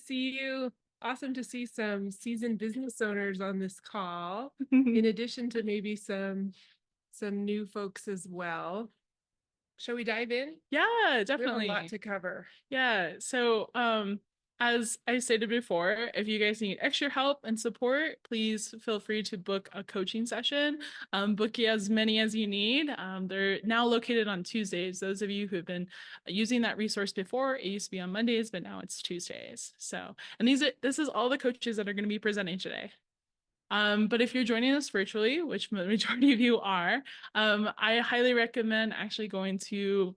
see you. Awesome to see some seasoned business owners on this call, in addition to maybe some new folks as well. Shall we dive in? Yeah, We have a lot definitely. to cover. Yeah. So, as I stated before, if you guys need extra help and support, please feel free to book a coaching session. Book as many as you need. They're now located on Tuesdays. Those of you who have been using that resource before, it used to be on Mondays, but now it's Tuesdays. So, and this is all the coaches that are going to be presenting today. But if you're joining us virtually, which the majority of you are, I highly recommend actually going to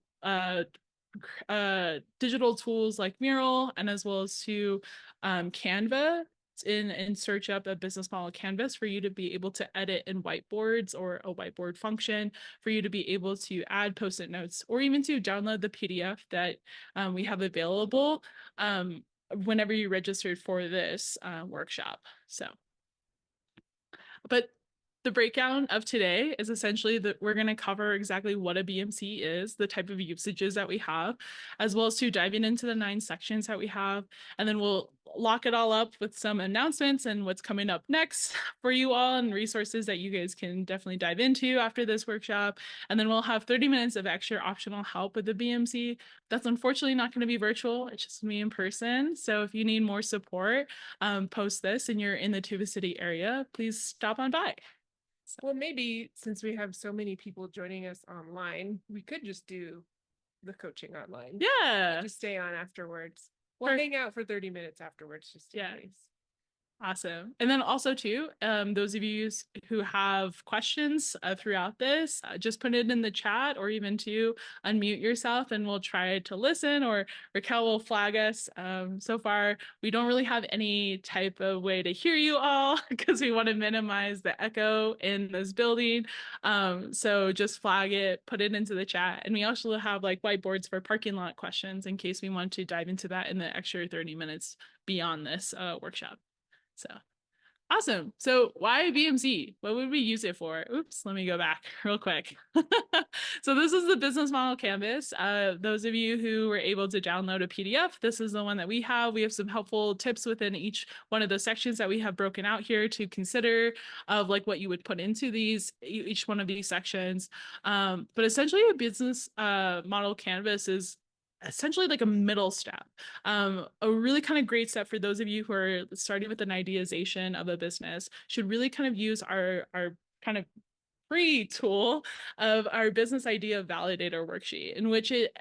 digital tools like Mural and as well as to Canva and search up a business model canvas for you to be able to edit in whiteboards or a whiteboard function for you to be able to add post-it notes or even to download the PDF that we have available whenever you registered for this workshop. So. But the breakdown of today is essentially that we're going to cover exactly what a BMC is, the type of usages that we have, as well as to diving into the 9 sections that we have. And then we'll lock it all up with some announcements and what's coming up next for you all and resources that you guys can definitely dive into after this workshop. And then we'll have 30 minutes of extra optional help with the BMC. That's unfortunately not going to be virtual. It's just me in person. So if you need more support, post this and you're in the Tuba City area, please stop on by. Well, maybe since we have so many people joining us online, we could just do the coaching online. Yeah. Just stay on afterwards. We'll hang out for 30 minutes afterwards, just in case. Awesome. And then also too, those of you who have questions throughout this, just put it in the chat or even to unmute yourself and we'll try to listen or Raquel will flag us. So far, we don't really have any type of way to hear you all because we want to minimize the echo in this building. So just flag it, put it into the chat. And we also have like whiteboards for parking lot questions in case we want to dive into that in the extra 30 minutes beyond this workshop. So awesome. So why BMC? What would we use it for? Oops, let me go back real quick. So this is the business model canvas. Those of you who were able to download a PDF, this is the one that we have. We have some helpful tips within each one of the sections that we have broken out here to consider of like what you would put into each one of these sections. But essentially a business model canvas is essentially like a middle step. A really kind of great step for those of you who are starting with an ideation of a business should really kind of use our kind of free tool of our business idea validator worksheet, in which it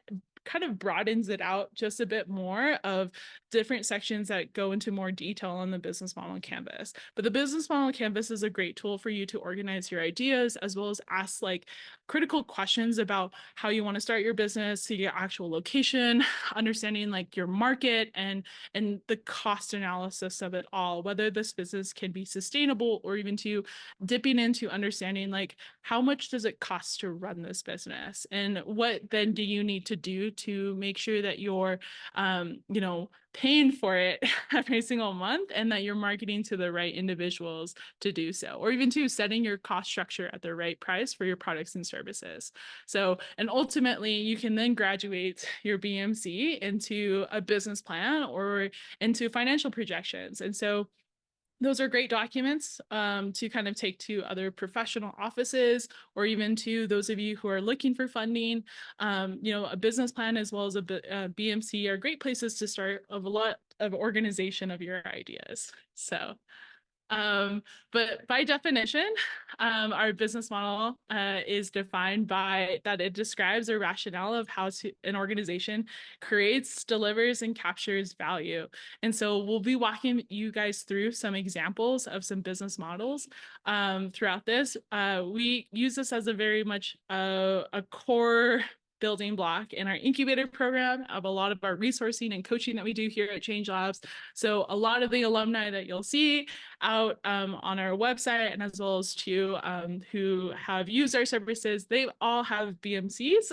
kind of broadens it out just a bit more of different sections that go into more detail on the business model canvas. But the business model canvas is a great tool for you to organize your ideas as well as ask like critical questions about how you want to start your business, to your actual location, understanding like your market and the cost analysis of it all, whether this business can be sustainable or even to dipping into understanding like how much does it cost to run this business and what then do you need to do to make sure that you're paying for it every single month and that you're marketing to the right individuals to do so, or even to setting your cost structure at the right price for your products and services. So, and ultimately you can then graduate your BMC into a business plan or into financial projections. And so those are great documents to kind of take to other professional offices or even to those of you who are looking for funding. A business plan as well as a BMC are great places to start of a lot of organization of your ideas. So but by definition, our business model is defined by that it describes a rationale of how an organization creates, delivers, and captures value. And so we'll be walking you guys through some examples of some business models throughout this. We use this as a very much a core building block in our incubator program of a lot of our resourcing and coaching that we do here at Change Labs. So a lot of the alumni that you'll see out on our website and as well as to who have used our services, they all have BMCs.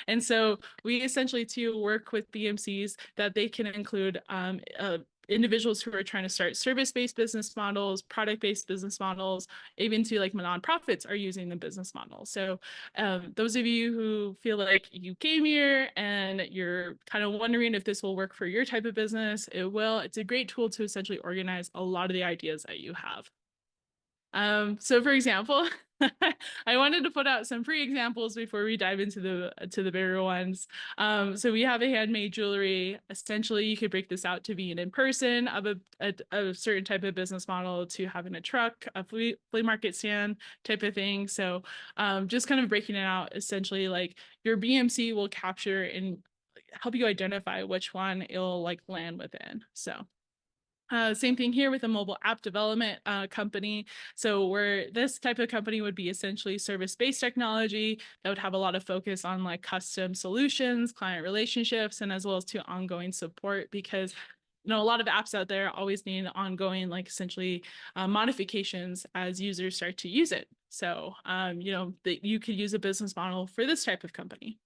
And so we essentially to work with BMCs that they can include individuals who are trying to start service-based business models, product-based business models, even to like nonprofits are using the business model. So those of you who feel like you came here and you're kind of wondering if this will work for your type of business, it will. It's a great tool to essentially organize a lot of the ideas that you have. So for example, I wanted to put out some free examples before we dive into the bigger ones. So we have a handmade jewelry. Essentially, you could break this out to being in person of a certain type of business model to having a truck, a flea market stand type of thing. So just kind of breaking it out, essentially like your BMC will capture and help you identify which one it'll like land within. So same thing here with a mobile app development company. So where this type of company would be essentially service-based technology that would have a lot of focus on like custom solutions, client relationships, and as well as to ongoing support, because a lot of apps out there always need ongoing like essentially modifications as users start to use it. So that you could use a business model for this type of company.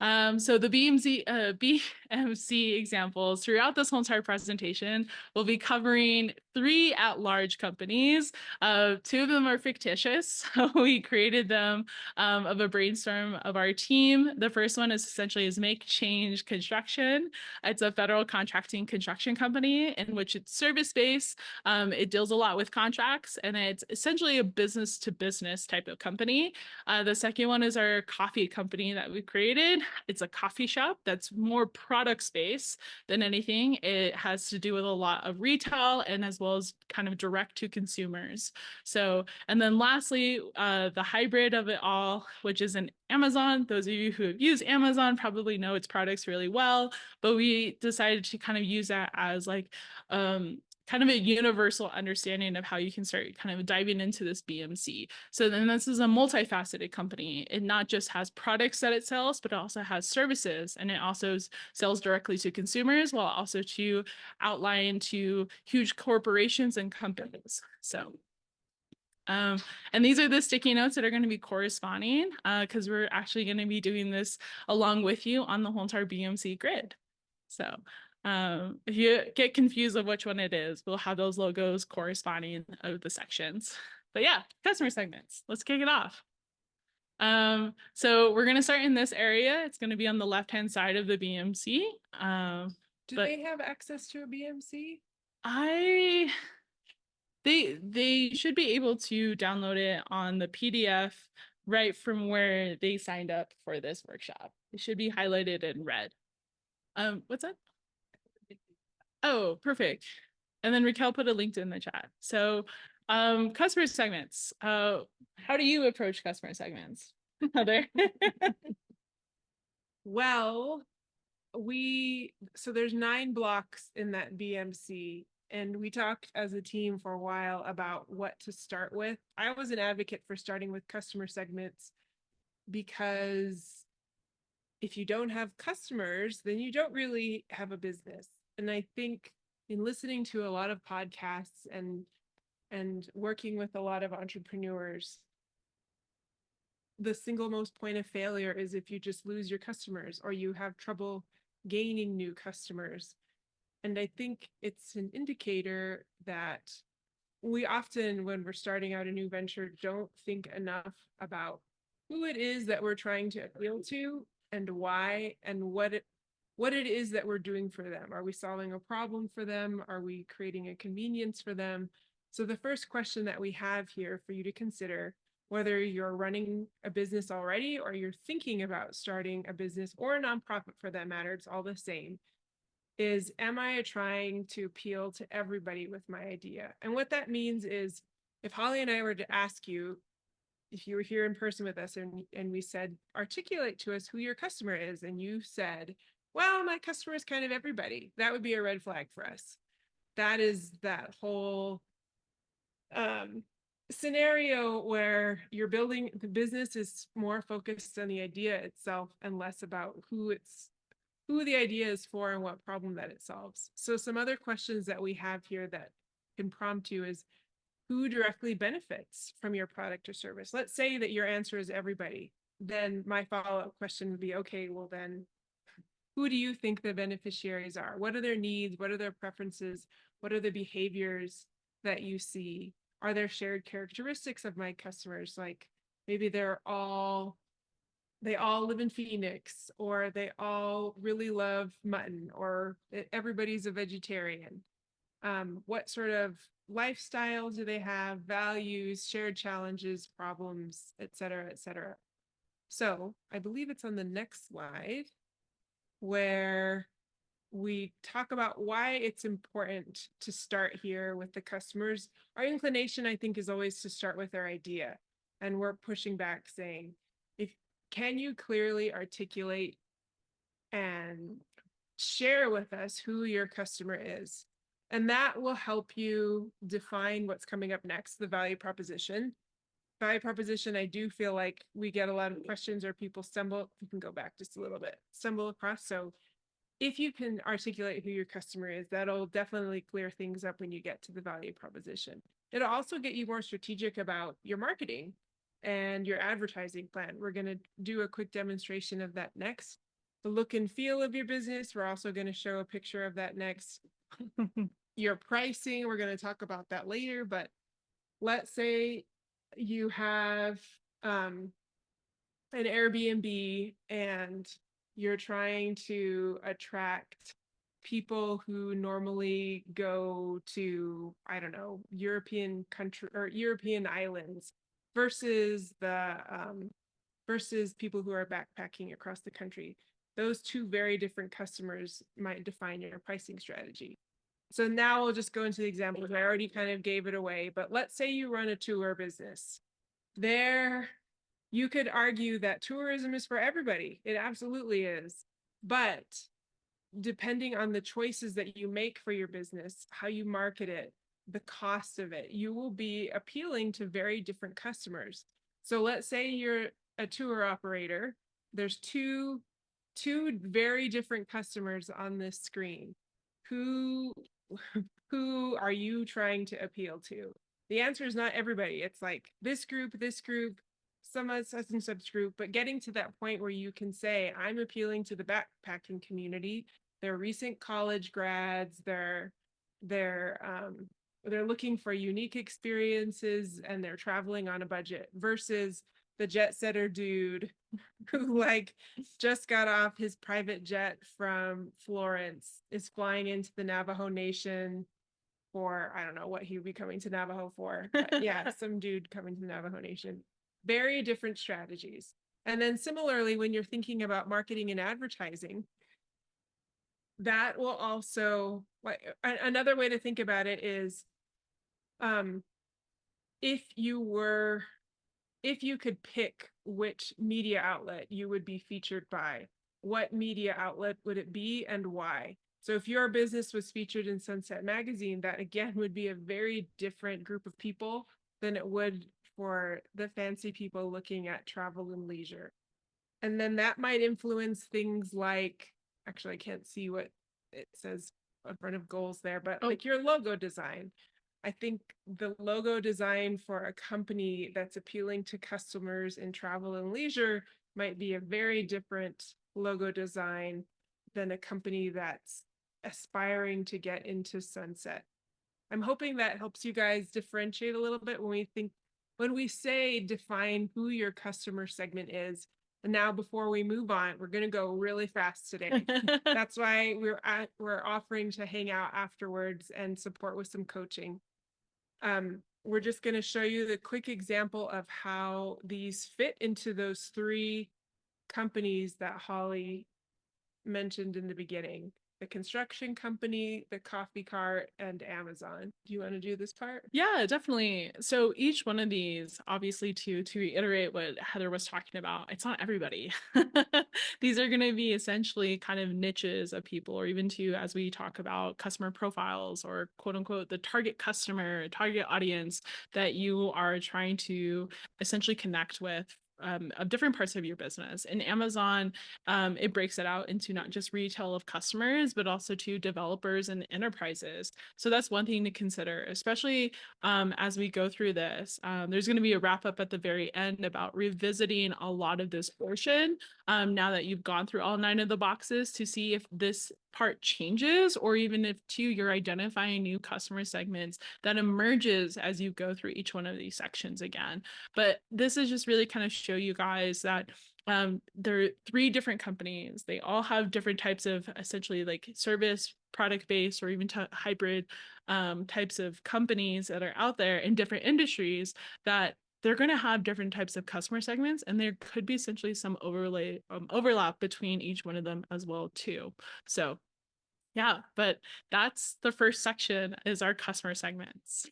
So the BMC examples throughout this whole entire presentation, we'll be covering 3 at-large companies. 2 of them are fictitious. So we created them of a brainstorm of our team. The first one is essentially Make Change Construction. It's a federal contracting construction company in which it's service-based. It deals a lot with contracts, and it's essentially a business-to-business type of company. The second one is our coffee company that we created. It's a coffee shop that's more product space than anything. It has to do with a lot of retail and as well as kind of direct to consumers. So, and then lastly, the hybrid of it all, which is an Amazon. Those of you who have used Amazon probably know its products really well, but we decided to kind of use that as like kind of a universal understanding of how you can start kind of diving into this BMC. So then this is a multifaceted company. It not just has products that it sells, but it also has services, and it also sells directly to consumers while also to outline to huge corporations and companies. So and these are the sticky notes that are going to be corresponding because we're actually going to be doing this along with you on the whole entire BMC grid. So if you get confused of which one it is, we'll have those logos corresponding of the sections. But yeah, customer segments. Let's kick it off. So we're going to start in this area. It's going to be on the left-hand side of the BMC. Do they have access to a BMC? They should be able to download it on the PDF right from where they signed up for this workshop. It should be highlighted in red. What's that? Oh, perfect. And then Raquel put a link in the chat. So customer segments. How do you approach customer segments, Heather? Well, so there's 9 blocks in that BMC, and we talked as a team for a while about what to start with. I was an advocate for starting with customer segments because if you don't have customers, then you don't really have a business. And I think in listening to a lot of podcasts and working with a lot of entrepreneurs, the single most point of failure is if you just lose your customers or you have trouble gaining new customers. And I think it's an indicator that we often, when we're starting out a new venture, don't think enough about who it is that we're trying to appeal to and why and what it is that we're doing for them. Are we solving a problem for them? Are we creating a convenience for them? So the first question that we have here for you to consider, whether you're running a business already or you're thinking about starting a business or a nonprofit for that matter, it's all the same, is am I trying to appeal to everybody with my idea? And what that means is if Holly and I were to ask you, if you were here in person with us and we said, articulate to us who your customer is, and you said, well, my customer is kind of everybody, that would be a red flag for us. That is that whole scenario where you're building the business is more focused on the idea itself and less about who the idea is for and what problem that it solves. So some other questions that we have here that can prompt you is who directly benefits from your product or service? Let's say that your answer is everybody. Then my follow-up question would be, okay, well then who do you think the beneficiaries are? What are their needs? What are their preferences? What are the behaviors that you see? Are there shared characteristics of my customers? Like maybe they all live in Phoenix, or they all really love mutton, or everybody's a vegetarian. What sort of lifestyle do they have, values, shared challenges, problems, et cetera, et cetera. So I believe it's on the next slide where we talk about why it's important to start here with the customers. Our inclination, I think, is always to start with their idea. And we're pushing back saying, if can you clearly articulate and share with us who your customer is? And that will help you define what's coming up next, the value proposition. Value proposition, I do feel like we get a lot of questions or people stumble. We can go back just a little bit, stumble across. So if you can articulate who your customer is, that'll definitely clear things up when you get to the value proposition. It'll also get you more strategic about your marketing and your advertising plan. We're going to do a quick demonstration of that next. The look and feel of your business, we're also going to show a picture of that next. Your pricing, we're going to talk about that later, but let's say you have an Airbnb and you're trying to attract people who normally go to, I don't know, European country or European islands versus the versus people who are backpacking across the country. Those two very different customers might define your pricing strategy. So now we'll just go into the examples. I already kind of gave it away, but let's say you run a tour business. There, you could argue that tourism is for everybody. It absolutely is. But depending on the choices that you make for your business, how you market it, the cost of it, you will be appealing to very different customers. So let's say you're a tour operator. There's two very different customers on this screen. Who who are you trying to appeal to? The answer is not everybody. It's like this group, some such and such group, but getting to that point where you can say, I'm appealing to the backpacking community. They're recent college grads. They're looking for unique experiences and they're traveling on a budget versus the jet setter dude who like just got off his private jet from Florence, is flying into the Navajo Nation for, I don't know what he would be coming to Navajo for. But yeah, some dude coming to the Navajo Nation. Very different strategies. And then similarly, when you're thinking about marketing and advertising, that will also, like, another way to think about it is if you could pick which media outlet you would be featured by, what media outlet would it be and why? So if your business was featured in Sunset Magazine, that again would be a very different group of people than it would for the fancy people looking at travel and leisure. And then that might influence things like, actually, I can't see what it says in front of goals there, but like your logo design. I think the logo design for a company that's appealing to customers in travel and leisure might be a very different logo design than a company that's aspiring to get into Sunset. I'm hoping that helps you guys differentiate a little bit when we say define who your customer segment is. And now before we move on, we're going to go really fast today. That's why we're offering to hang out afterwards and support with some coaching. We're just going to show you the quick example of how these fit into those three companies that Holly mentioned in the beginning: the construction company, the coffee cart, and Amazon. Do you want to do this part? Yeah, definitely. So each one of these, obviously, to reiterate what Heather was talking about, it's not everybody. These are going to be essentially kind of niches of people, or even to, as we talk about customer profiles or quote unquote, the target customer, target audience that you are trying to essentially connect with of different parts of your business. In Amazon, it breaks it out into not just retail of customers, but also to developers and enterprises. So that's one thing to consider, especially as we go through this. There's going to be a wrap up at the very end about revisiting a lot of this portion now that you've gone through all 9 of the boxes to see if this part changes, or even if too you're identifying new customer segments that emerges as you go through each one of these sections again. But this is just really kind of show you guys that there are 3 different companies. They all have different types of essentially like service, product based, or even hybrid types of companies that are out there in different industries that they're going to have different types of customer segments, and there could be essentially some overlap between each one of them as well too. So yeah, but that's the first section is our customer segments.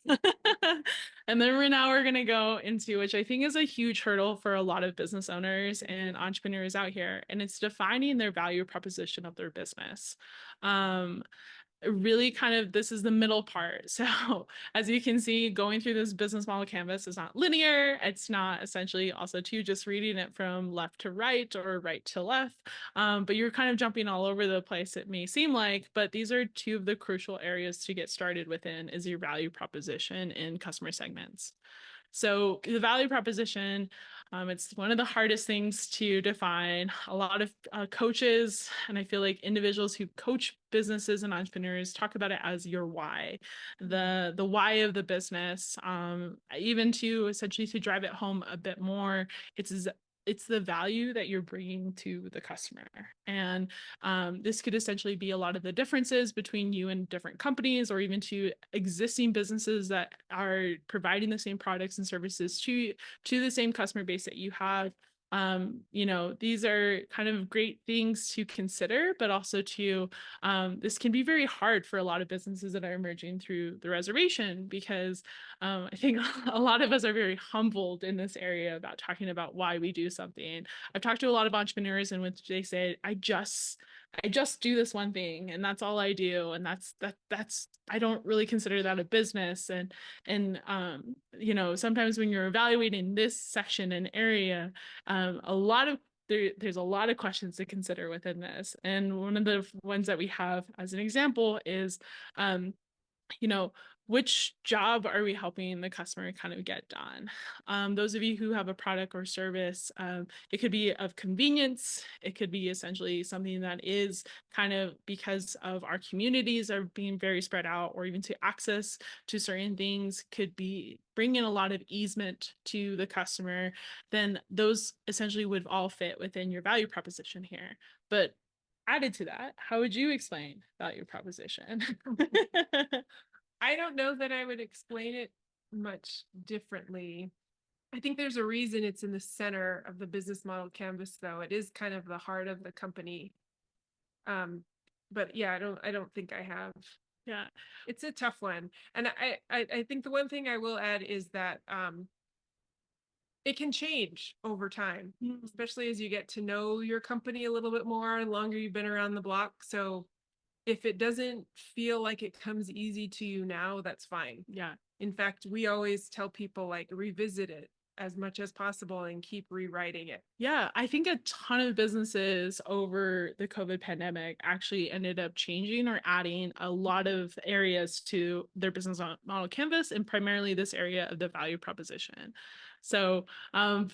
And then we're going to go into, which I think is a huge hurdle for a lot of business owners and entrepreneurs out here, and it's defining their value proposition of their business. Really kind of this is the middle part. So as you can see, going through this business model canvas is not linear. It's not essentially also too just reading it from left to right or right to left, but you're kind of jumping all over the place, it may seem like. But these are 2 of the crucial areas to get started within is your value proposition in customer segments. So the value proposition, it's one of the hardest things to define. A lot of coaches, and I feel like individuals who coach businesses and entrepreneurs talk about it as your why, the why of the business. Even to essentially to drive it home a bit more, it's the value that you're bringing to the customer. And this could essentially be a lot of the differences between you and different companies, or even to existing businesses that are providing the same products and services to the same customer base that you have. These are kind of great things to consider, but also to this can be very hard for a lot of businesses that are emerging through the reservation, because I think a lot of us are very humbled in this area about talking about why we do something. I've talked to a lot of entrepreneurs in which they say, I just do this one thing and that's all I do. And that's I don't really consider that a business. And sometimes when you're evaluating this section and area, there's a lot of questions to consider within this. And one of the ones that we have as an example is, you know, which job are we helping the customer kind of get done? Those of you who have a product or service, it could be of convenience. It could be essentially something that is kind of because of our communities are being very spread out, or even to access to certain things could be bringing a lot of easement to the customer. Then those essentially would all fit within your value proposition here. But added to that, how would you explain value proposition? I don't know that I would explain it much differently. I think there's a reason it's in the center of the business model canvas, though. It is kind of the heart of the company. But yeah, I don't think I have. Yeah. It's a tough one. And I think the one thing I will add is that it can change over time, especially as you get to know your company a little bit more, the longer you've been around the block. So if it doesn't feel like it comes easy to you now, that's fine. Yeah. In fact, we always tell people like revisit it as much as possible and keep rewriting it. Yeah, I think a ton of businesses over the COVID pandemic actually ended up changing or adding a lot of areas to their business model canvas, and primarily this area of the value proposition. So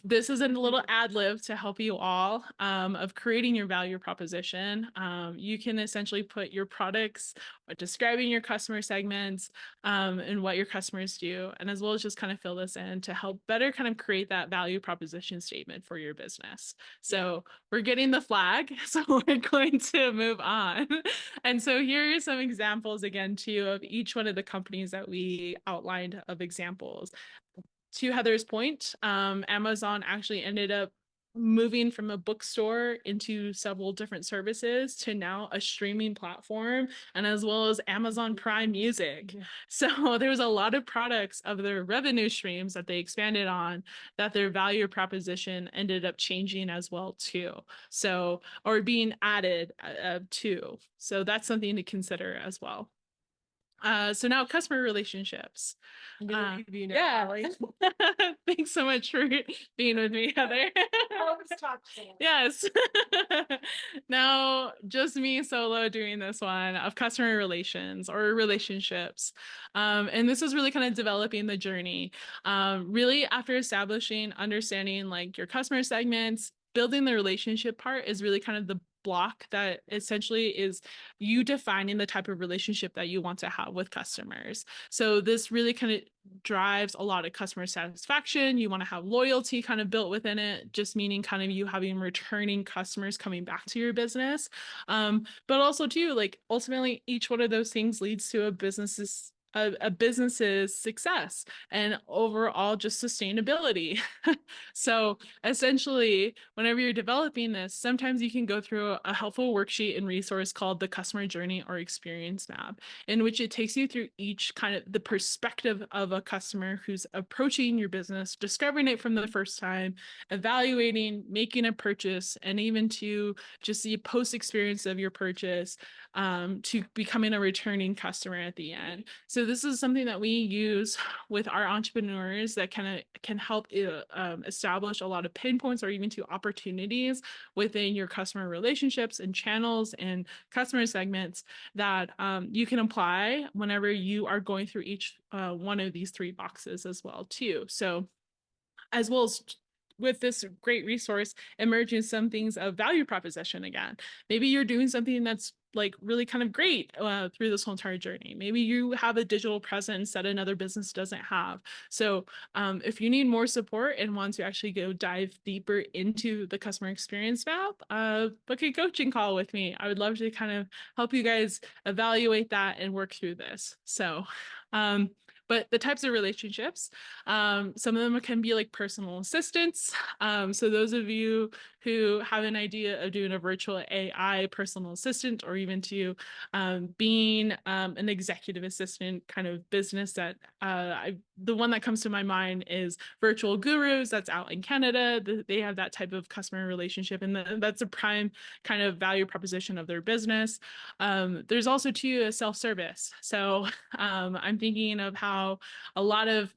this is a little ad lib to help you all of creating your value proposition. You can essentially put your products, describing your customer segments, and what your customers do, and as well as just kind of fill this in to help better kind of create that value proposition statement for your business. So we're getting the flag, so we're going to move on. And so here are some examples again too of each one of the companies that we outlined of examples. To Heather's point, Amazon actually ended up moving from a bookstore into several different services to now a streaming platform, and as well as Amazon Prime Music. So there was a lot of products of their revenue streams that they expanded on that their value proposition ended up changing as well too. So, or being added to. So that's something to consider as well. So now customer relationships. I'm gonna leave you now, Yeah. Allie. Thanks so much for being with me, Heather. Always talk to me. Yes. Now, just me solo doing this one of customer relations or relationships. And this is really kind of developing the journey. Really, after establishing, understanding like your customer segments, building the relationship part is really kind of the block that essentially is you defining the type of relationship that you want to have with customers. So this really kind of drives a lot of customer satisfaction. You want to have loyalty kind of built within it, just meaning kind of you having returning customers coming back to your business. But also too, like ultimately each one of those things leads to a business's success and overall just sustainability. So essentially, whenever you're developing this, sometimes you can go through a helpful worksheet and resource called the customer journey or experience map, in which it takes you through each kind of the perspective of a customer who's approaching your business, discovering it from the first time, evaluating, making a purchase, and even to just the post experience of your purchase, to becoming a returning customer at the end. So this is something that we use with our entrepreneurs that kind of can help establish a lot of pinpoints or even to opportunities within your customer relationships and channels and customer segments that you can apply whenever you are going through each one of these three boxes as well too. So as well as with this great resource, emerging some things of value proposition again. Maybe you're doing something that's like really kind of great through this whole entire journey. Maybe you have a digital presence that another business doesn't have. So if you need more support and want to actually go dive deeper into the customer experience map, book a coaching call with me. I would love to kind of help you guys evaluate that and work through this. So, but the types of relationships, some of them can be like personal assistants. So those of you who have an idea of doing a virtual AI personal assistant, or even to being an executive assistant kind of business that the one that comes to my mind is Virtual Gurus. That's out in Canada. They have that type of customer relationship, and that's a prime kind of value proposition of their business. There's also too a self-service. So I'm thinking of how a lot of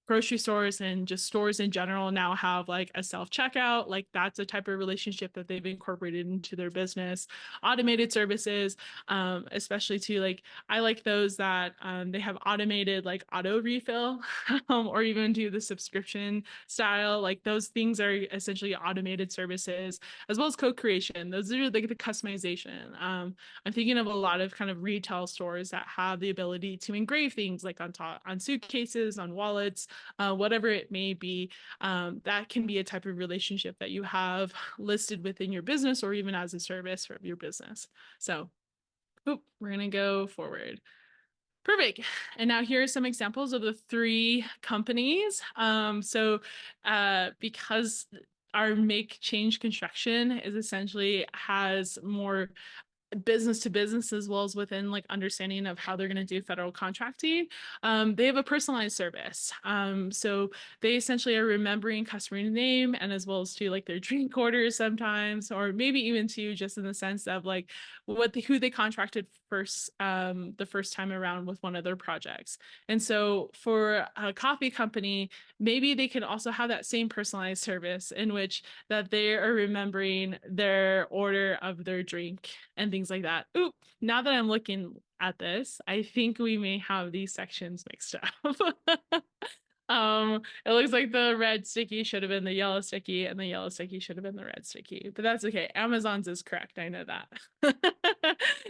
grocery stores and just stores in general now have like a self-checkout. Like that's a type of relationship that they've incorporated into their business. Automated services, especially to like I like those that they have automated like auto refill or even do the subscription style. Like those things are essentially automated services, as well as co-creation. Those are like the customization. I'm thinking of a lot of kind of retail stores that have the ability to engrave things like on top on suitcases, on wallets, whatever it may be. That can be a type of relationship that you have listed within your business or even as a service for your business. So, we're going to go forward. Perfect. And now here are some examples of the three companies. Because our make change construction is essentially has more business to business as well as within like understanding of how they're going to do federal contracting, they have a personalized service. So they essentially are remembering customer name and as well as to like their drink orders sometimes, or maybe even to just in the sense of like who they contracted first, the first time around with one of their projects. And so for a coffee company, maybe they can also have that same personalized service in which that they are remembering their order of their drink and things like that. Oop, now that I'm looking at this, I think we may have these sections mixed up. It looks like the red sticky should have been the yellow sticky, and the yellow sticky should have been the red sticky, but that's okay. Amazon's is correct. I know that.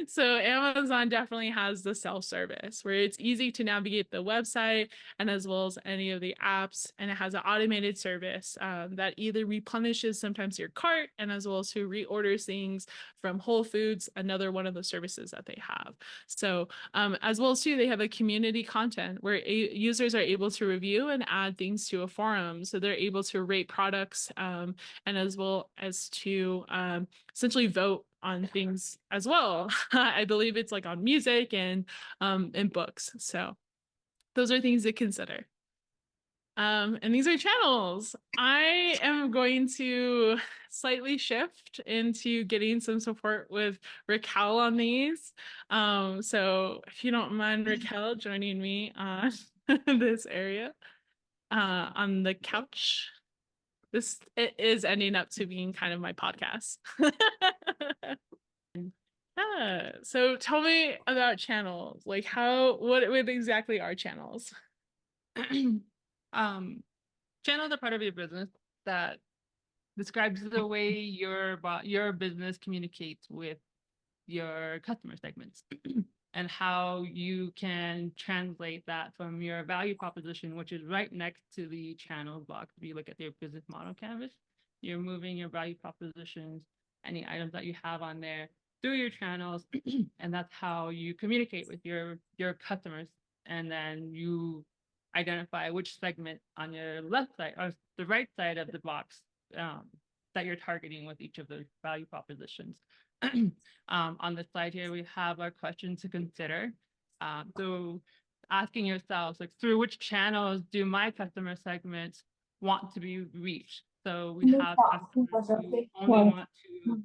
So Amazon definitely has the self-service where it's easy to navigate the website and as well as any of the apps, and it has an automated service that either replenishes sometimes your cart and as well as who reorders things from Whole Foods, another one of the services that they have. So as well as too, they have a community content where users are able to review and add things to a forum. So they're able to rate products and as well as to essentially vote on things as well. I believe it's like on music and books. So those are things to consider. And these are channels. I am going to slightly shift into getting some support with Raquel on these. So if you don't mind Raquel joining me on this area, on the couch. This it is ending up to being kind of my podcast. Yeah. So tell me about channels. Like what exactly are channels? um, Channels are part of your business that describes the way your business communicates with your customer segments and how you can translate that from your value proposition, which is right next to the channels block. If you look at your business model canvas, you're moving your value propositions, any items that you have on there through your channels, and that's how you communicate with your customers. And then you identify which segment on your left side or the right side of the box that you're targeting with each of those value propositions. On the slide here, we have our questions to consider. So asking yourselves, like, through which channels do my customer segments want to be reached? So we have customers who only want to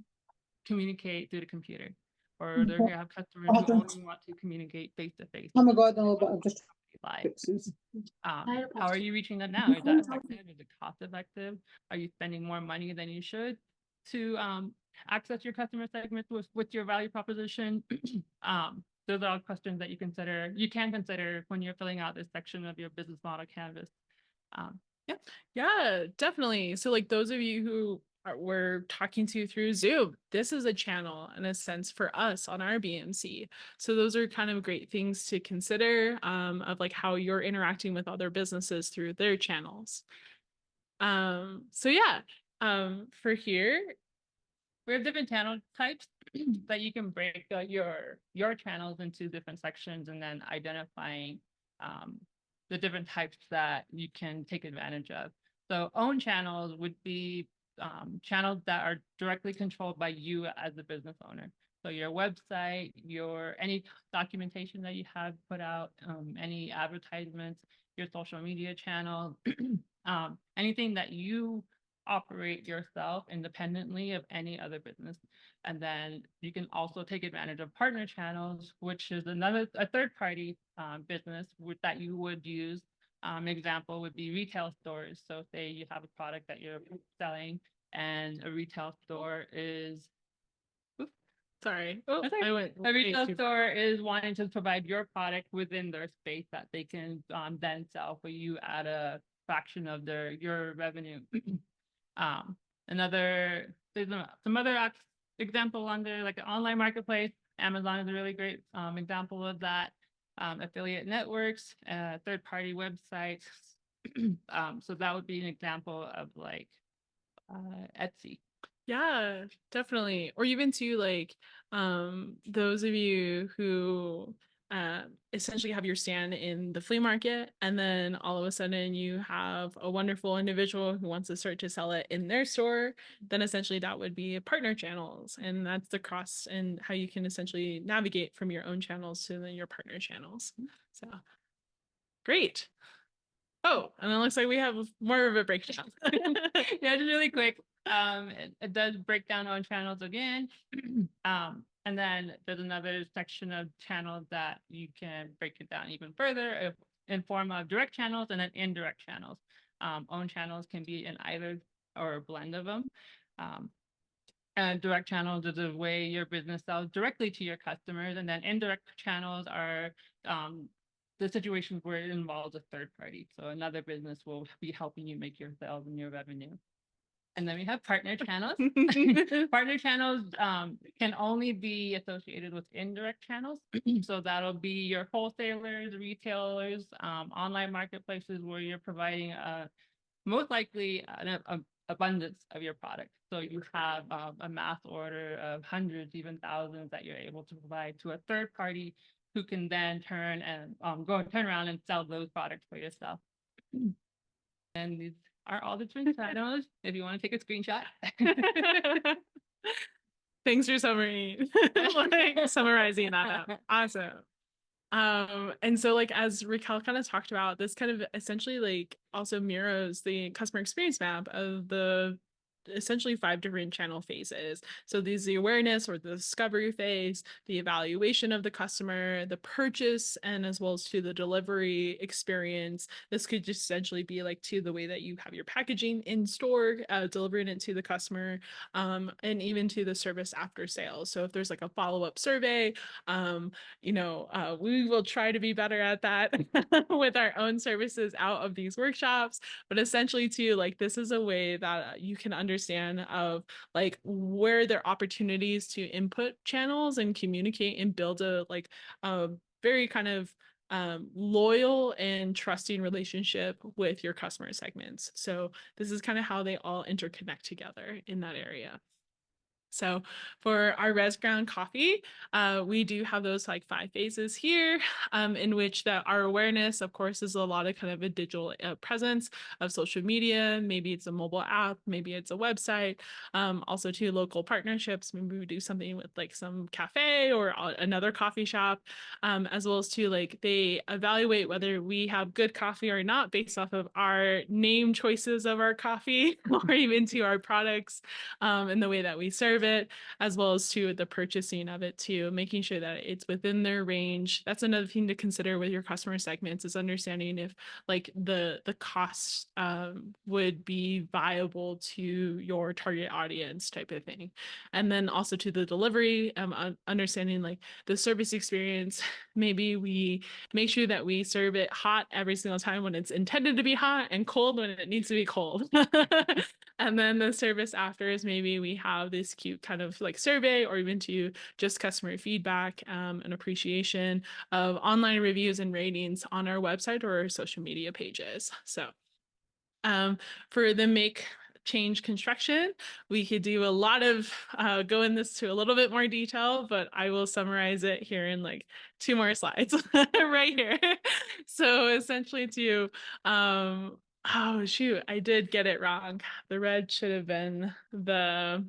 communicate through the computer, or they have customers who only want to communicate face to face. Oh my God, no, but I'm just live. fixes. How are you reaching them now? Is that effective? Is it cost effective? Are you spending more money than you should to access your customer segments with your value proposition? Those are all questions that you can consider when you're filling out this section of your business model canvas. Yeah. Yeah, definitely. So like those of you who we're talking to through Zoom, this is a channel in a sense for us on our BMC. So those are kind of great things to consider of like how you're interacting with other businesses through their channels. So yeah, for here, we have different channel types that you can break your channels into different sections and then identifying the different types that you can take advantage of. So own channels would be channels that are directly controlled by you as the business owner. So your website, any documentation that you have put out, any advertisements, your social media channel, anything that you operate yourself independently of any other business. And then you can also take advantage of partner channels, which is a third party business that you would use. Example would be retail stores. So say you have a product that you're selling and a retail store is sorry. Oh, I went. A retail store is wanting to provide your product within their space that they can then sell for you at a fraction of your revenue. There's some other example under like an online marketplace. Amazon is a really great example of that. Affiliate networks, third-party websites. So that would be an example of like Etsy. Yeah, definitely. Or even to like those of you who essentially have your stand in the flea market, and then all of a sudden you have a wonderful individual who wants to start to sell it in their store, then essentially that would be partner channels, and that's the cross and how you can essentially navigate from your own channels to then your partner channels. So great. Oh, and it looks like we have more of a breakdown. Yeah, just really quick. It does break down on channels again. And then there's another section of channels that you can break it down even further in form of direct channels and then indirect channels. Own channels can be in either or a blend of them. And direct channels is the way your business sells directly to your customers, and then indirect channels are the situations where it involves a third party. So another business will be helping you make your sales and your revenue. And then we have partner channels. Partner channels can only be associated with indirect channels. So that'll be your wholesalers, retailers, online marketplaces where you're providing most likely an abundance of your product. So you have a mass order of hundreds, even thousands that you're able to provide to a third party who can then turn around and sell those products for yourself. And these are all the different channels if you want to take a screenshot. Thanks for summarizing that up. Awesome. And so like as Raquel kind of talked about, this kind of essentially like also mirrors the customer experience map of the essentially 5 different channel phases. So these the awareness or the discovery phase, the evaluation of the customer, the purchase, and as well as to the delivery experience. This could just essentially be like to the way that you have your packaging in store, delivering it to the customer, and even to the service after sales. So if there's like a follow-up survey, we will try to be better at that with our own services out of these workshops. But essentially, too, like this is a way that you can understand of like where there are opportunities to input channels and communicate and build a very kind of loyal and trusting relationship with your customer segments. So this is kind of how they all interconnect together in that area. So for our res ground coffee, we do have those like 5 phases here, in which that our awareness, of course, is a lot of kind of a digital presence of social media. Maybe it's a mobile app, maybe it's a website. Also to local partnerships. Maybe we do something with like some cafe or another coffee shop, as well as to like they evaluate whether we have good coffee or not based off of our name choices of our coffee or even to our products, and the way that we serve it, as well as to the purchasing of it too, making sure that it's within their range. That's another thing to consider with your customer segments, is understanding if like the cost would be viable to your target audience type of thing. And then also to the delivery, understanding like the service experience. Maybe we make sure that we serve it hot every single time when it's intended to be hot, and cold when it needs to be cold. And then the service after is maybe we have this cute kind of like survey, or even to just customer feedback, and appreciation of online reviews and ratings on our website or our social media pages. So for the make change construction, we could do a lot of go in this to a little bit more detail, but I will summarize it here in like 2 more slides right here. So essentially to oh shoot, I did get it wrong. The red should have been the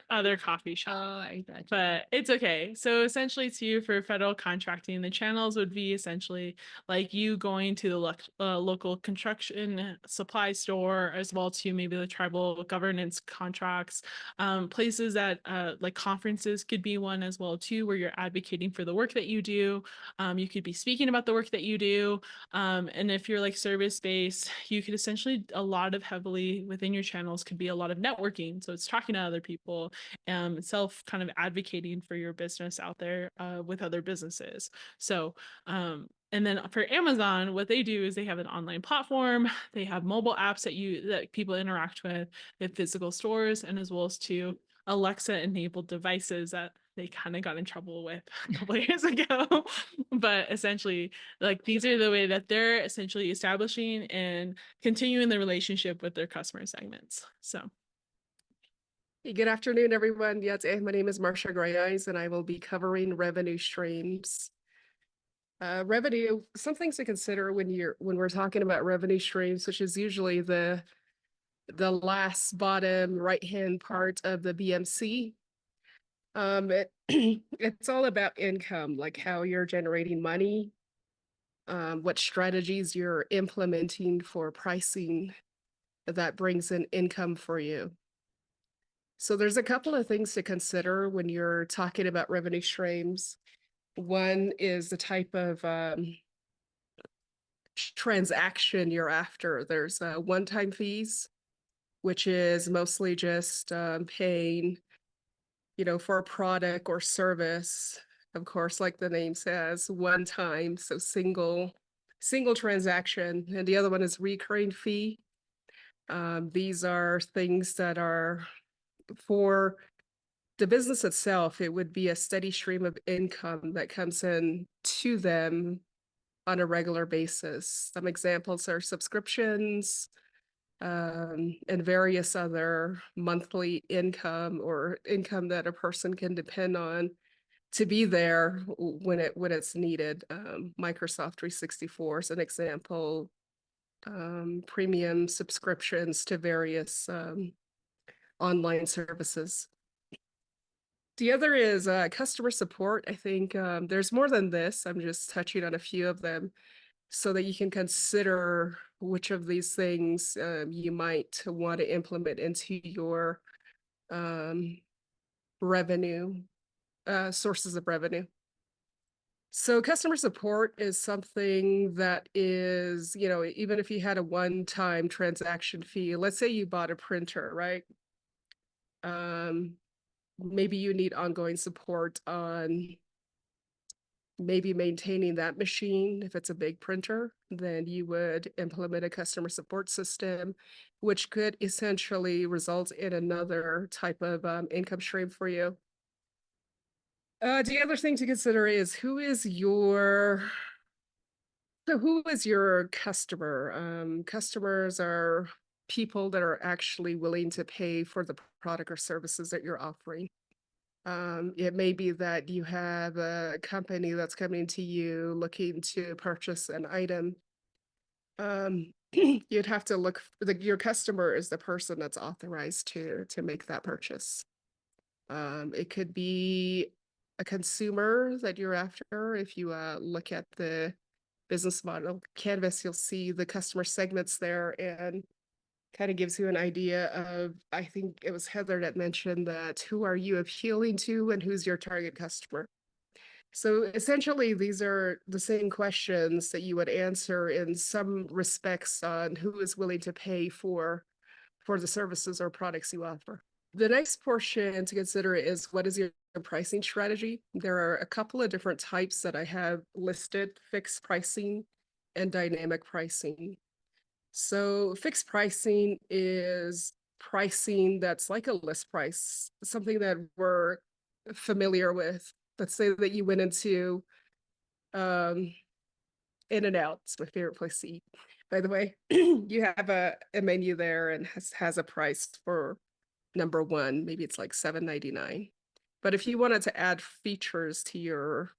other coffee shop. Oh, I got you. But it's okay. So essentially too, for federal contracting, the channels would be essentially like you going to the local construction supply store, as well to maybe the tribal governance contracts, places that like conferences could be one as well too, where you're advocating for the work that you do. You could be speaking about the work that you do. And if you're like service based, you could essentially a lot of heavily within your channels could be a lot of networking. So it's talking to other people, self kind of advocating for your business out there with other businesses. So and then for Amazon, what they do is they have an online platform. They have mobile apps that people interact with. They have physical stores, and as well as to Alexa enabled devices that they kind of got in trouble with a couple of years ago. But essentially, like these are the way that they're essentially establishing and continuing the relationship with their customer segments. So Hey, good afternoon, everyone. Yes, my name is Marcia Greyeyes, and I will be covering revenue streams. Revenue, some things to consider when we're talking about revenue streams, which is usually the last bottom right-hand part of the BMC. It's all about income, like how you're generating money, what strategies you're implementing for pricing that brings in income for you. So there's a couple of things to consider when you're talking about revenue streams. One is the type of transaction you're after. There's one-time fees, which is mostly just paying, for a product or service. Of course, like the name says, one time, so single transaction. And the other one is recurring fee. These are things that are for the business itself. It would be a steady stream of income that comes in to them on a regular basis. Some examples are subscriptions, and various other monthly income or income that a person can depend on to be there when it's needed. Microsoft 364 is an example. Premium subscriptions to various online services. The other is customer support. I think there's more than this. I'm just touching on a few of them so that you can consider which of these things you might want to implement into your um, revenue, sources of revenue. So customer support is something that is, even if you had a one-time transaction fee, let's say you bought a printer, right? Maybe you need ongoing support on maybe maintaining that machine. If it's a big printer, then you would implement a customer support system, which could essentially result in another type of income stream for you. The other thing to consider is who is your customer? Customers are people that are actually willing to pay for the product or services that you're offering. It may be that you have a company that's coming to you looking to purchase an item. You'd have to look, your customer is the person that's authorized to make that purchase. It could be a consumer that you're after. If you look at the business model canvas, you'll see the customer segments there and kind of gives you an idea of, I think it was Heather that mentioned that who are you appealing to and who's your target customer. So essentially, these are the same questions that you would answer in some respects on who is willing to pay for the services or products you offer. The next portion to consider is what is your pricing strategy? There are a couple of different types that I have listed: fixed pricing and dynamic pricing. So fixed pricing is pricing that's like a list price, something that we're familiar with. Let's say that you went into In-N-Out. It's my favorite place to eat. By the way, you have a menu there and has a price for number one. Maybe it's like $7.99. But if you wanted to add features to your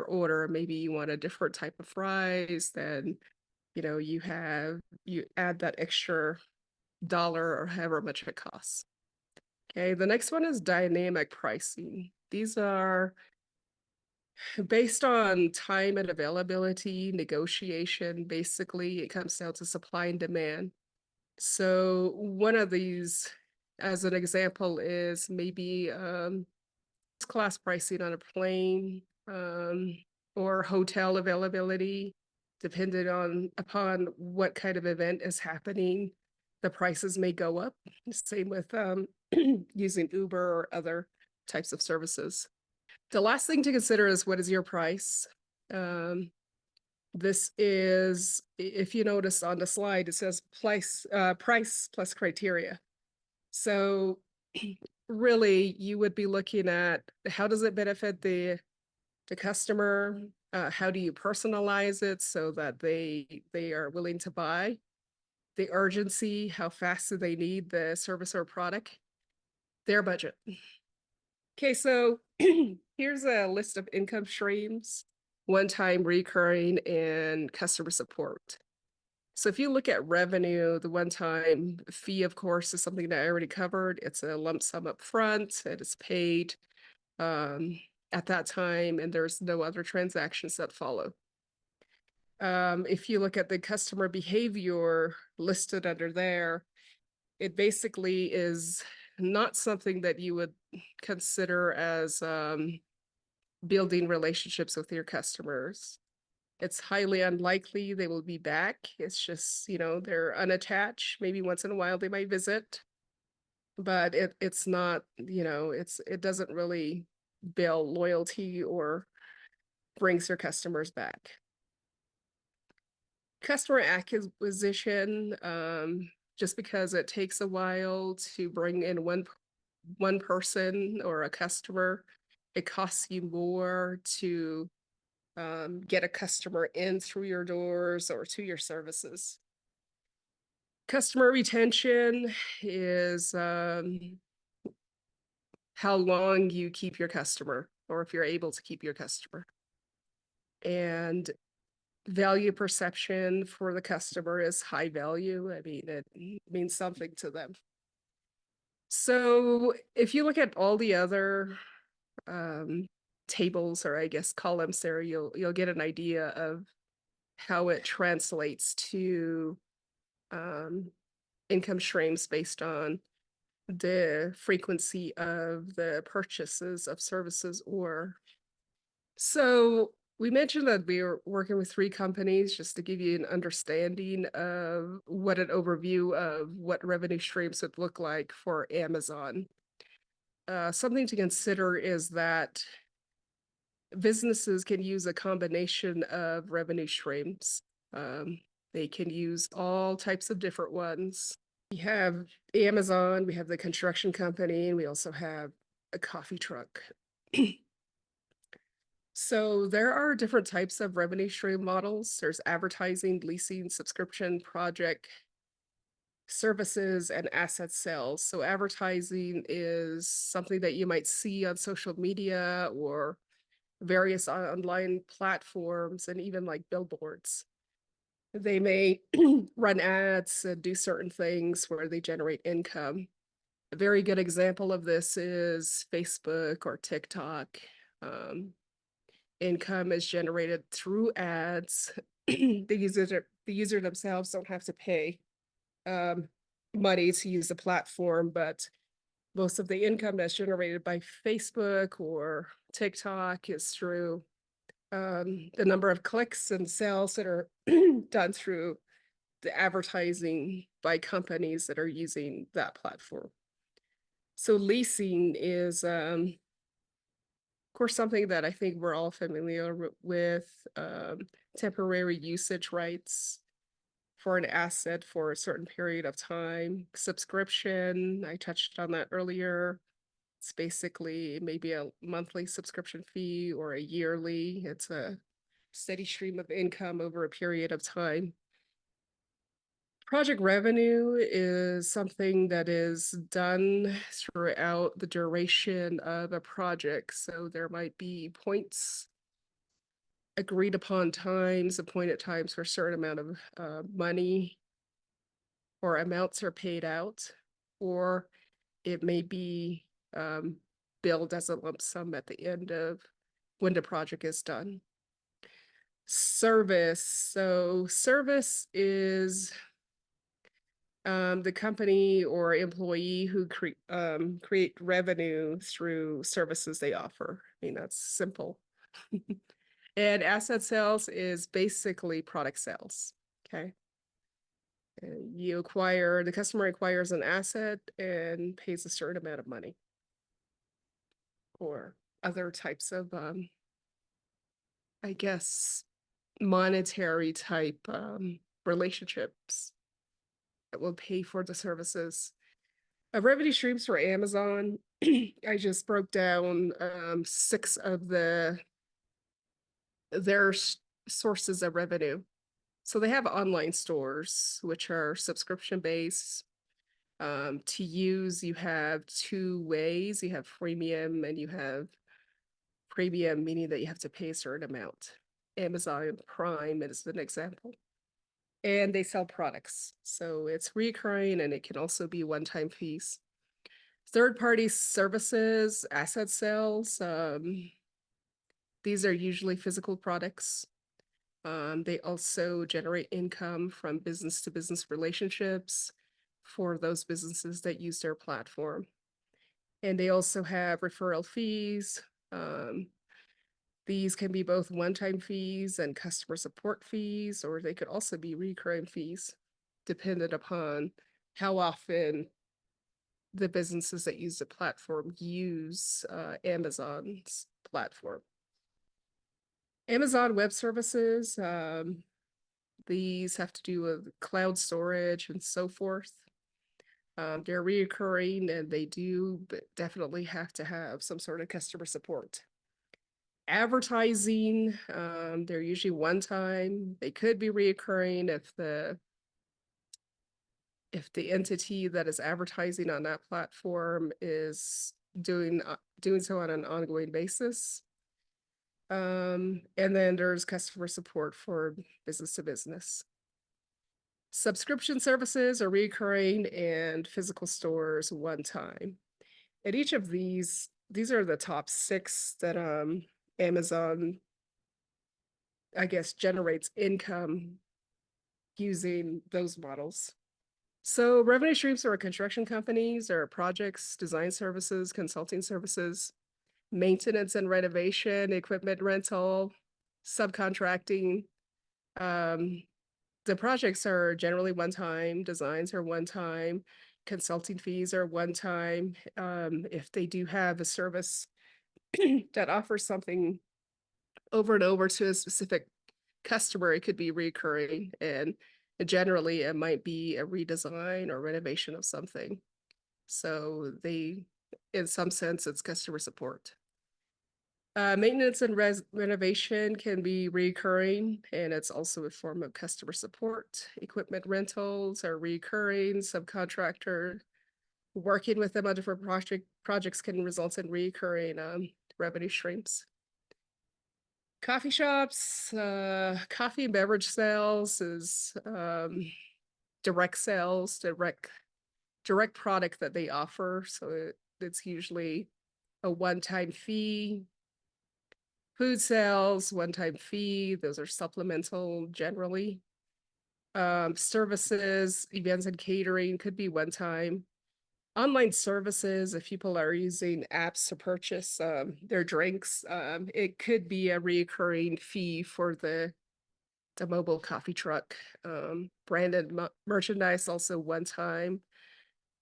order, maybe you want a different type of fries, then you add that extra dollar or however much it costs. Okay, the next one is dynamic pricing. These are based on time and availability, negotiation. Basically, it comes down to supply and demand. So one of these, as an example, is maybe class pricing on a plane, or hotel availability, depending upon what kind of event is happening. The prices may go up. Same with using Uber or other types of services. The last thing to consider is what is your price? This is, if you notice on the slide, it says price plus criteria. So really, you would be looking at how does it benefit the customer? How do you personalize it so that they are willing to buy? The urgency, how fast do they need the service or product? Their budget. Okay, so here's a list of income streams: one-time, recurring, and customer support. So if you look at revenue, the one-time fee, of course, is something that I already covered. It's a lump sum up front. It is paid at that time, and there's no other transactions that follow. If you look at the customer behavior listed under there, it basically is not something that you would consider as building relationships with your customers. It's highly unlikely they will be back. It's just, they're unattached. Maybe once in a while they might visit, but it's not, it doesn't really build loyalty or brings their customers back. Customer acquisition, just because it takes a while to bring in one person or a customer, it costs you more to get a customer in through your doors or to your services. Customer retention is how long you keep your customer, or if you're able to keep your customer. And value perception for the customer is high value. I mean, it means something to them. So if you look at all the other tables, or I guess columns there, you'll get an idea of how it translates to income streams based on the frequency of the purchases of services. Or so we mentioned that we were working with 3 companies, just to give you an understanding of what an overview of what revenue streams would look like for Amazon. Something to consider is that businesses can use a combination of revenue streams. They can use all types of different ones. We have Amazon, we have the construction company, and we also have a coffee truck. So there are different types of revenue stream models. There's advertising, leasing, subscription, project, services, and asset sales. So advertising is something that you might see on social media or various online platforms, and even like billboards. They may run ads and do certain things where they generate income. A very good example of this is Facebook or TikTok. Income is generated through ads. The user themselves don't have to pay money to use the platform, but most of the income that's generated by Facebook or TikTok is through the number of clicks and sales that are done through the advertising by companies that are using that platform. So leasing is, of course, something that I think we're all familiar with, temporary usage rights for an asset for a certain period of time. Subscription, I touched on that earlier. It's basically maybe a monthly subscription fee or a yearly. It's a steady stream of income over a period of time. Project revenue is something that is done throughout the duration of a project. So there might be points, agreed upon times, appointed times for a certain amount of money, or amounts are paid out, or it may be billed as a lump sum at the end of when the project is done. Service. So service is the company or employee who create revenue through services they offer. I mean, that's simple. And asset sales is basically product sales. Okay. The customer acquires an asset and pays a certain amount of money, or other types of, I guess, monetary type relationships that will pay for the services. Revenue streams for Amazon, I just broke down 6 of their sources of revenue. So they have online stores, which are subscription based. To use, you have 2 ways. You have freemium and you have premium, meaning that you have to pay a certain amount. Amazon Prime is an example. And they sell products. So it's recurring, and it can also be one-time fees. Third-party services, asset sales. These are usually physical products. They also generate income from business-to-business relationships for those businesses that use their platform. And they also have referral fees. These can be both one-time fees and customer support fees, or they could also be recurring fees, dependent upon how often the businesses that use the platform use Amazon's platform. Amazon Web Services, these have to do with cloud storage and so forth. They're reoccurring, and they do definitely have to have some sort of customer support. Advertising, they're usually one time. They could be reoccurring if the entity that is advertising on that platform is doing so on an ongoing basis. And then there's customer support for business to business. Subscription services are recurring, and physical stores one time. And each of these these are the top 6 that Amazon, I guess, generates income using those models. So revenue streams are construction companies or projects, design services, consulting services, maintenance and renovation, equipment rental, subcontracting. Um, the projects are generally one time, designs are one time, consulting fees are one time. If they do have a service that offers something over and over to a specific customer, it could be recurring, and generally it might be a redesign or renovation of something. So they, in some sense, it's customer support. Maintenance and renovation can be recurring, and it's also a form of customer support. Equipment rentals are recurring. Subcontractor working with them on different projects can result in recurring revenue streams. Coffee shops, coffee and beverage sales is direct sales, direct product that they offer. So it's usually a one-time fee. Food sales, one-time fee, those are supplemental generally. Services, events and catering could be one time. Online services, if people are using apps to purchase their drinks, it could be a recurring fee for the mobile coffee truck. Branded merchandise, also one time.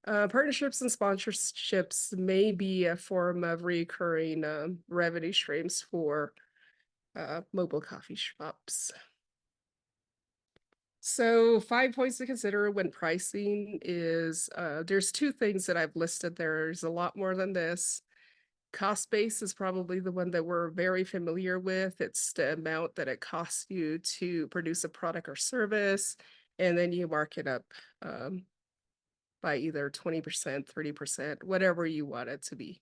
Partnerships and sponsorships may be a form of recurring revenue streams for mobile coffee shops. So 5 points to consider when pricing is, there's 2 things that I've listed. There's a lot more than this. Cost base is probably the one that we're very familiar with. It's the amount that it costs you to produce a product or service, and then you mark it up by either 20%, 30%, whatever you want it to be.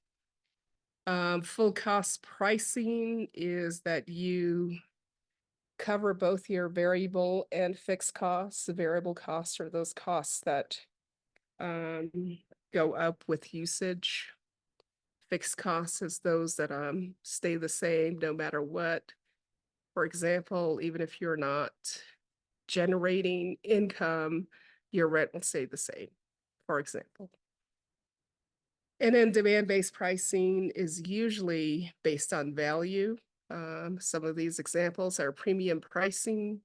Full cost pricing is that you cover both your variable and fixed costs. The variable costs are those costs that go up with usage. Fixed costs is those that stay the same no matter what. For example, even if you're not generating income, your rent will stay the same, for example. And then demand-based pricing is usually based on value. Some of these examples are premium pricing.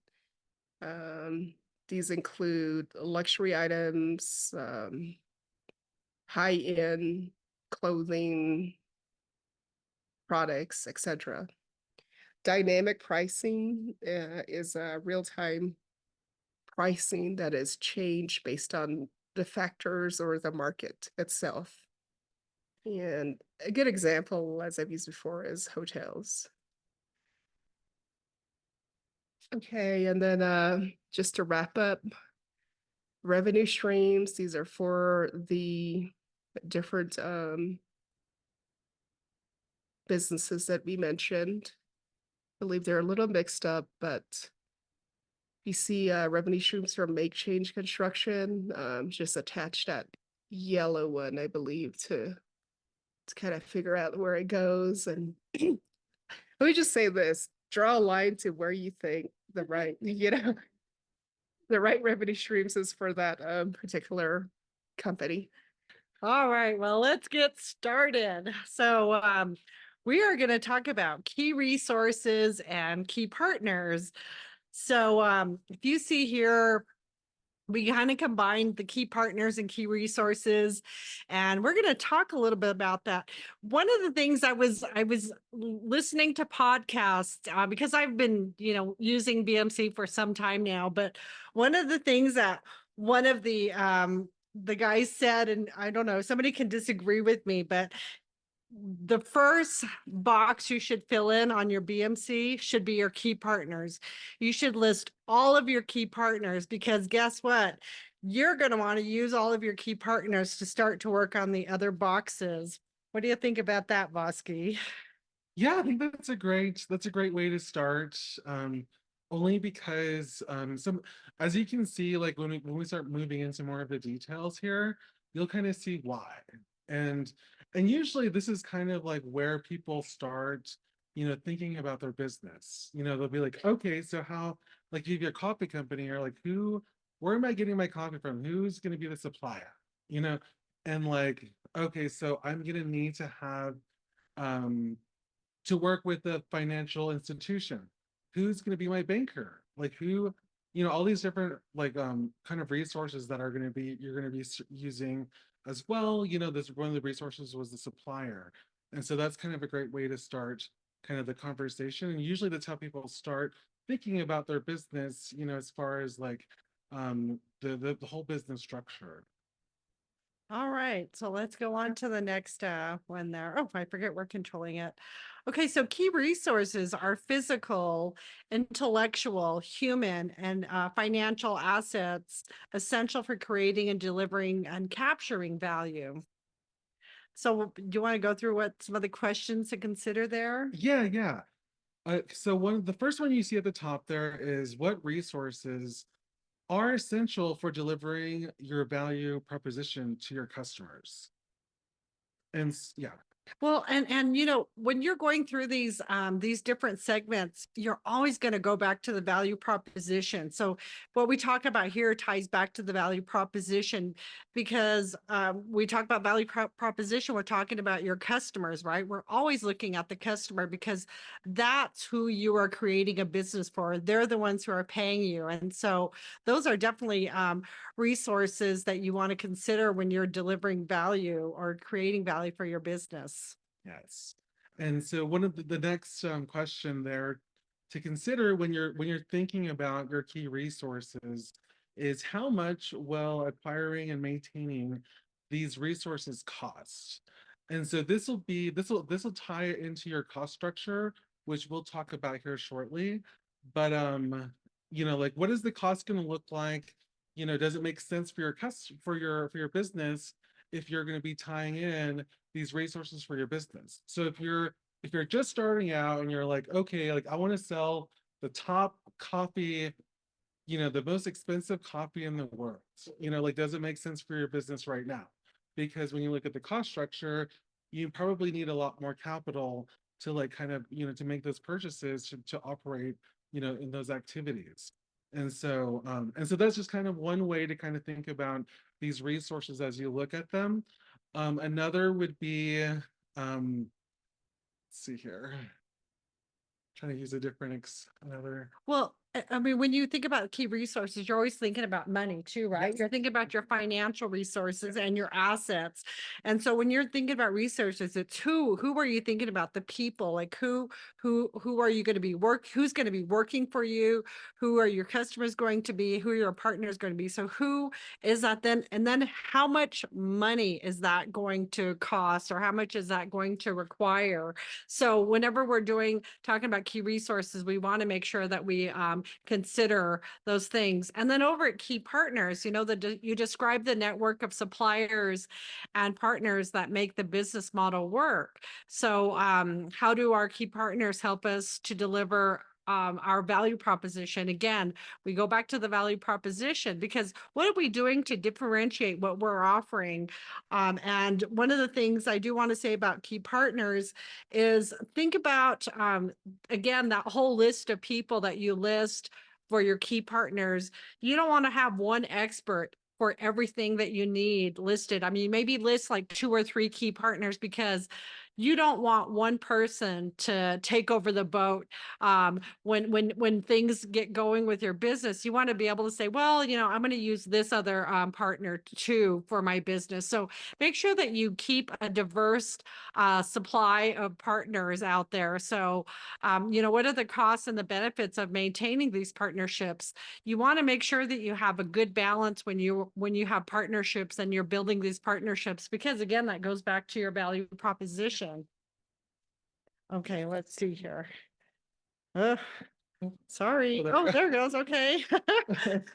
These include luxury items, high-end clothing, products, etc. Dynamic pricing is a real-time pricing that is changed based on the factors or the market itself. And a good example, as I've used before, is hotels. Okay, and then just to wrap up, revenue streams, these are for the different businesses that we mentioned. I believe they're a little mixed up, but you see revenue streams from Make Change Construction, just attach that yellow one, I believe, to kind of figure out where it goes. And let me just say this, draw a line to where you think the right, the right revenue streams is for that particular company. All right, well, let's get started. So we are going to talk about key resources and key partners. So if you see here, we kind of combined the key partners and key resources, and we're going to talk a little bit about that. One of the things I was listening to podcasts because I've been, using BMC for some time now, but one of the things that one of the guys said, and I don't know, somebody can disagree with me, but the first box you should fill in on your BMC should be your key partners. You should list all of your key partners, because guess what? You're going to want to use all of your key partners to start to work on the other boxes. What do you think about that, Vosky? Yeah, I think that's a great way to start. Only because as you can see, like when we start moving into more of the details here, you'll kind of see why. And And usually this is kind of like where people start, thinking about their business. They'll be like, okay, so how, like, if you have a coffee company, or like, where am I getting my coffee from? Who's going to be the supplier? You know, and like, okay, so I'm going to need to have, um, to work with a financial institution. Who's going to be my banker? Like, who, all these different, like, kind of resources that you're going to be using as well. This, one of the resources was the supplier. And so that's kind of a great way to start kind of the conversation. And usually that's how people start thinking about their business, as far as like, the whole business structure. All right, so let's go on to the next one there. Oh, I forget we're controlling it. Okay, so key resources are physical, intellectual, human, and financial assets essential for creating and delivering and capturing value. So do you want to go through what some of the questions to consider there? Yeah, yeah. So the first one you see at the top there is, what resources are essential for delivering your value proposition to your customers? And yeah. Well, and when you're going through these different segments, you're always going to go back to the value proposition. So what we talk about here ties back to the value proposition, because we talk about value proposition, we're talking about your customers, right? We're always looking at the customer, because that's who you are creating a business for. They're the ones who are paying you. And so those are definitely resources that you want to consider when you're delivering value or creating value for your business. Yes. And so one of the next question there to consider when you're thinking about your key resources is, how much will acquiring and maintaining these resources cost? And so this will tie it into your cost structure, which we'll talk about here shortly. But like, what is the cost going to look like? Does it make sense for your business if you're going to be tying in these resources for your business? So if you're just starting out and you're like, okay, like, I want to sell the top coffee, the most expensive coffee in the world, like, does it make sense for your business right now? Because when you look at the cost structure, you probably need a lot more capital to, like, kind of, to make those purchases, to operate, in those activities. And so that's just kind of one way to kind of think about these resources as you look at them. Another would be, let's see here, trying to use a different another. Well, I mean, when you think about key resources, you're always thinking about money too, right? Yes. You're thinking about your financial resources and your assets. And so when you're thinking about resources, it's who are you thinking about? The people, like who are you going to be who's going to be working for you? Who are your customers going to be? Who are your partners going to be? So who is that then? And then how much money is that going to cost, or how much is that going to require? So whenever we're talking about key resources, we want to make sure that we consider those things. And then over at key partners, you describe the network of suppliers and partners that make the business model work. So how do our key partners help us to deliver our value proposition? Again, we go back to the value proposition, because what are we doing to differentiate what we're offering? And one of the things I do want to say about key partners is, think about, again, that whole list of people that you list for your key partners. You don't want to have one expert for everything that you need listed. I mean, maybe list like 2 or 3 key partners, because you don't want one person to take over the boat. When things get going with your business, you want to be able to say, well, I'm going to use this other partner too for my business. So make sure that you keep a diverse supply of partners out there. So, what are the costs and the benefits of maintaining these partnerships? You want to make sure that you have a good balance when you have partnerships and you're building these partnerships, because again, that goes back to your value proposition. Okay, let's see here. Sorry. Oh, there it goes. Okay.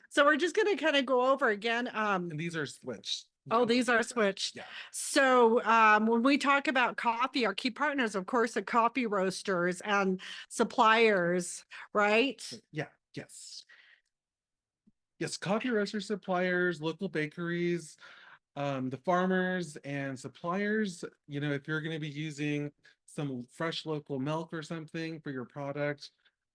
So we're just going to kind of go over again. And these are switched. Oh, these are switched. Yeah. So when we talk about coffee, our key partners, of course, are coffee roasters and suppliers, right? Yeah. Yes. Yes. Coffee roaster suppliers, local bakeries, the farmers and suppliers, you know, if you're going to be using some fresh local milk or something for your product,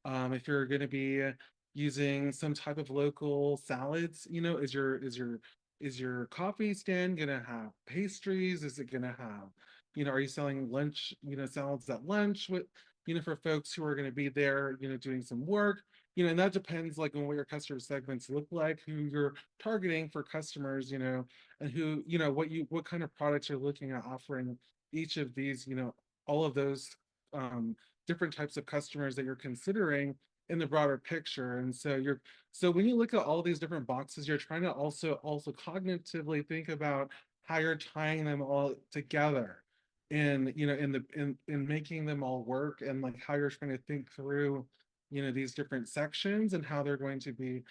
if you're going to be using some type of local salads, you know, is your coffee stand going to have pastries? Is it going to have, you know, are you selling lunch, you know, salads at lunch with, you know, for folks who are going to be there, you know, doing some work, you know, and that depends like on what your customer segments look like, who you're targeting for customers, you know, and who, you know, what kind of products you're looking at offering each of these, you know, all of those different types of customers that you're considering in the broader picture. And so so when you look at all these different boxes, you're trying to also cognitively think about how you're tying them all together and, you know, in making them all work, and like how you're trying to think through, you know, these different sections and how they're going to be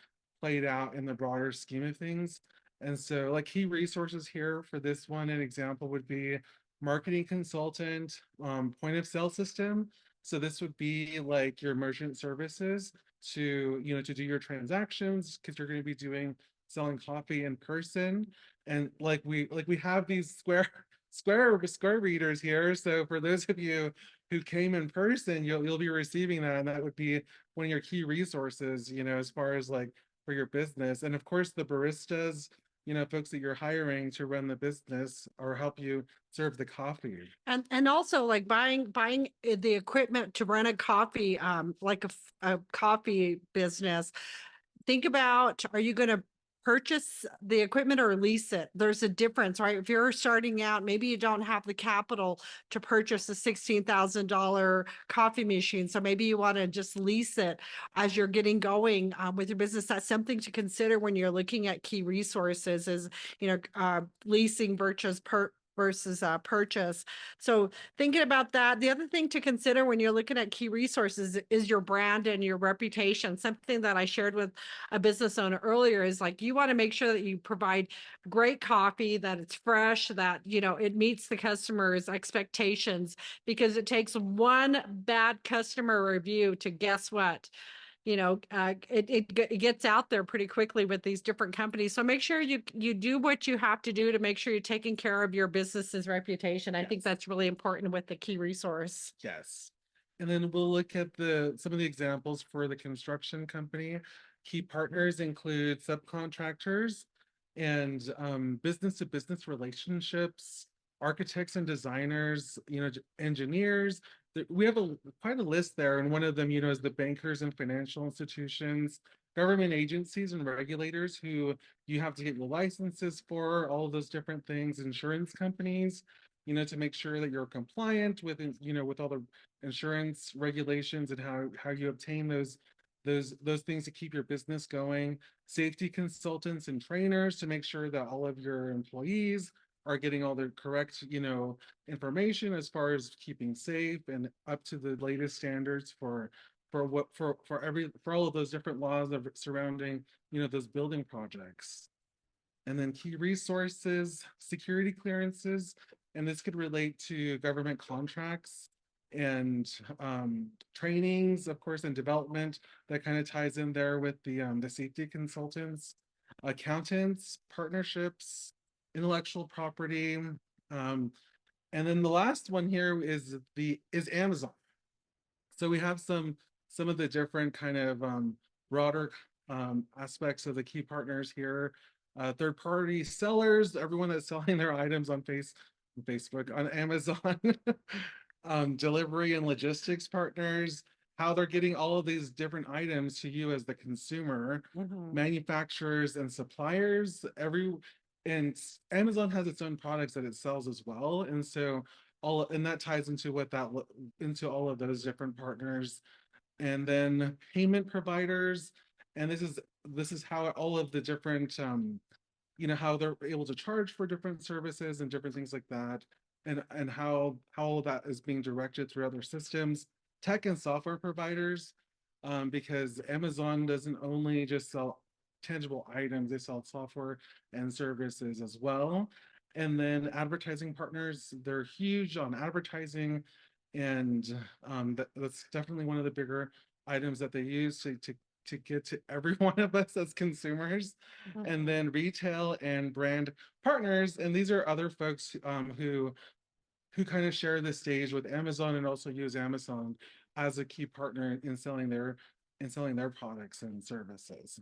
played out in the broader scheme of things. And so like key resources here for this one, an example would be marketing consultant, point of sale system. So this would be like your merchant services to, you know, to do your transactions, because you're going to be selling coffee in person. And like we have these square readers here. So for those of you who came in person, you'll be receiving that, and that would be one of your key resources, you know, as far as like for your business. And of course the baristas, you know, folks that you're hiring to run the business or help you serve the coffee. And also like buying the equipment to run a coffee, like a coffee business. Think about, are you going to purchase the equipment or lease it? There's a difference, right? If you're starting out, maybe you don't have the capital to purchase a $16,000 coffee machine. So maybe you want to just lease it as you're getting going with your business. That's something to consider when you're looking at key resources is, you know, leasing versus purchase. So thinking about that, the other thing to consider when you're looking at key resources is your brand and your reputation. Something that I shared with a business owner earlier is like, you want to make sure that you provide great coffee, that it's fresh, that, you know, it meets the customer's expectations, because it takes one bad customer review to guess what? You know, it gets out there pretty quickly with these different companies. So make sure you do what you have to do to make sure you're taking care of your business's reputation. I think that's really important with the key resource. Yes. And then we'll look at some of the examples for the construction company. Key partners include subcontractors and business to business relationships, architects and designers, you know, engineers. We have quite a list there, and one of them, you know, is the bankers and financial institutions, government agencies and regulators who you have to get your licenses for, all of those different things, insurance companies, you know, to make sure that you're compliant with, you know, with all the insurance regulations and how you obtain those things to keep your business going. Safety consultants and trainers to make sure that all of your employees are getting all the correct, you know, information as far as keeping safe and up to the latest standards for all of those different laws of surrounding, you know, those building projects. And then key resources, security clearances, and this could relate to government contracts and trainings, of course, and development. That kind of ties in there with the safety consultants, accountants, partnerships, intellectual property. And then the last one here is Amazon. So we have some of the different kind of broader aspects of the key partners here. Third party sellers, everyone that's selling their items on Facebook, on Amazon, delivery and logistics partners, how they're getting all of these different items to you as the consumer, manufacturers and suppliers, and Amazon has its own products that it sells as well. And so and that ties into into all of those different partners. And then payment providers. And this is how all of the different you know, how they're able to charge for different services and different things like that, and how all that is being directed through other systems, tech and software providers, because Amazon doesn't only just sell tangible items, they sell software and services as well. And then advertising partners, they're huge on advertising, and that's definitely one of the bigger items that they use to to get to every one of us as consumers, and then retail and brand partners. And these are other folks who kind of share the stage with Amazon and also use Amazon as a key partner in selling their products and services.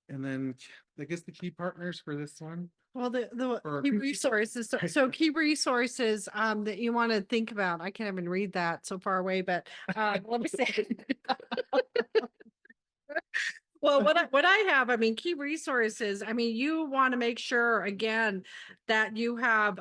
And then I guess the key partners for this one. Well, the Or- key resources, so key resources that you want to think about. I can't even read that so far away, but let me see. Well, what I have, I mean, key resources, I mean, you want to make sure again that you have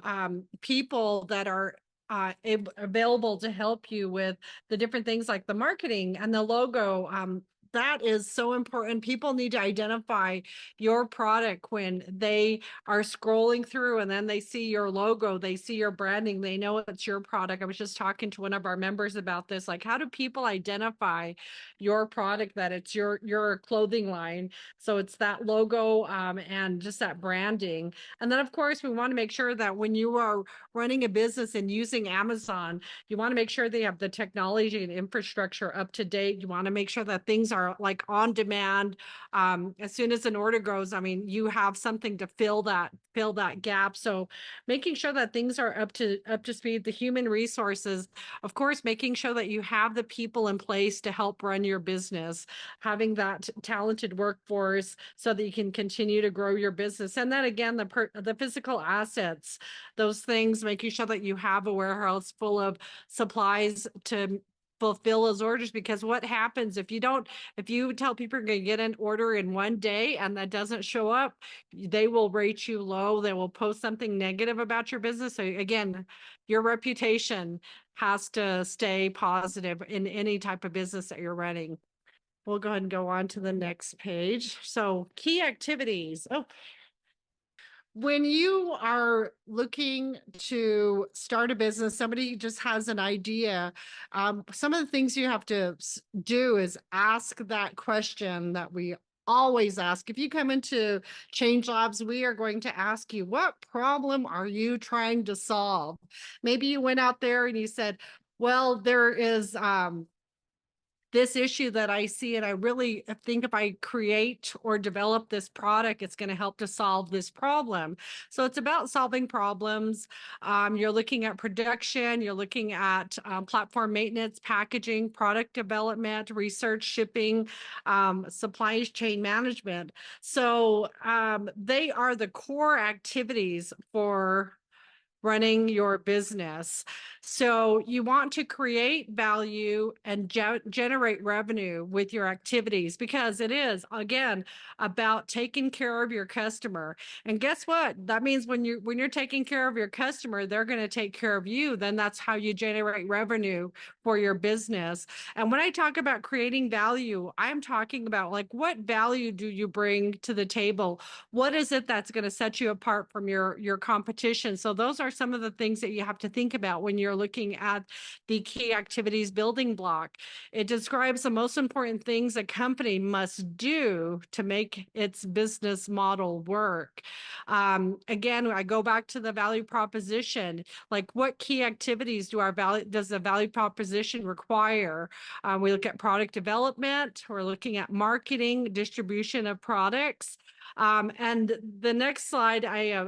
people that are available to help you with the different things like the marketing and the logo. That is so important. People need to identify your product when they are scrolling through and then they see your logo, they see your branding, they know it's your product. I was just talking to one of our members about this. Like, how do people identify your product, that it's your clothing line? So it's that logo and just that branding. And then of course, we want to make sure that when you are running a business and using Amazon, you want to make sure they have the technology and infrastructure up to date. You want to make sure that things are like on demand. As soon as an order goes, I mean, you have something to fill that gap. So making sure that things are up to speed, the human resources, of course, making sure that you have the people in place to help run your business, having that talented workforce so that you can continue to grow your business. And then again, the physical assets, those things, making sure that you have a warehouse full of supplies to fulfill those orders. Because what happens if you tell people you're going to get an order in one day and that doesn't show up, they will rate you low. They will post something negative about your business. So again, your reputation has to stay positive in any type of business that you're running. We'll go ahead and go on to the next page. So key activities. Oh, when you are looking to start a business, somebody just has an idea. Some of the things you have to do is ask that question that we always ask. If you come into Change Labs, we are going to ask you, what problem are you trying to solve? Maybe you went out there and you said, well, there is this issue that I see, and I really think if I create or develop this product, it's going to help to solve this problem. So it's about solving problems. You're looking at production, you're looking at platform maintenance, packaging, product development, research, shipping, supply chain management. So they are the core activities for running your business. So you want to create value and generate revenue with your activities, because it is, again, about taking care of your customer. And guess what? That means when you're taking care of your customer, they're going to take care of you. Then that's how you generate revenue for your business. And when I talk about creating value, I'm talking about like, what value do you bring to the table? What is it that's going to set you apart from your competition? So those are some of the things that you have to think about when you're looking at the key activities building block. It describes the most important things a company must do to make its business model work. Again, I go back to the value proposition. Like, what key activities does the value proposition require? We look at product development. We're looking at marketing, distribution of products. And the next slide I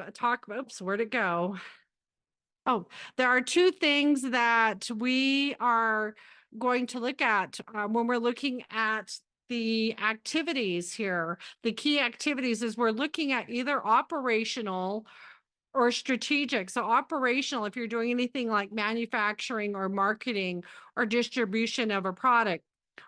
oops, where'd it go? Oh, there are two things that we are going to look at when we're looking at the activities here. The key activities is we're looking at either operational or strategic. So operational, if you're doing anything like manufacturing or marketing or distribution of a product.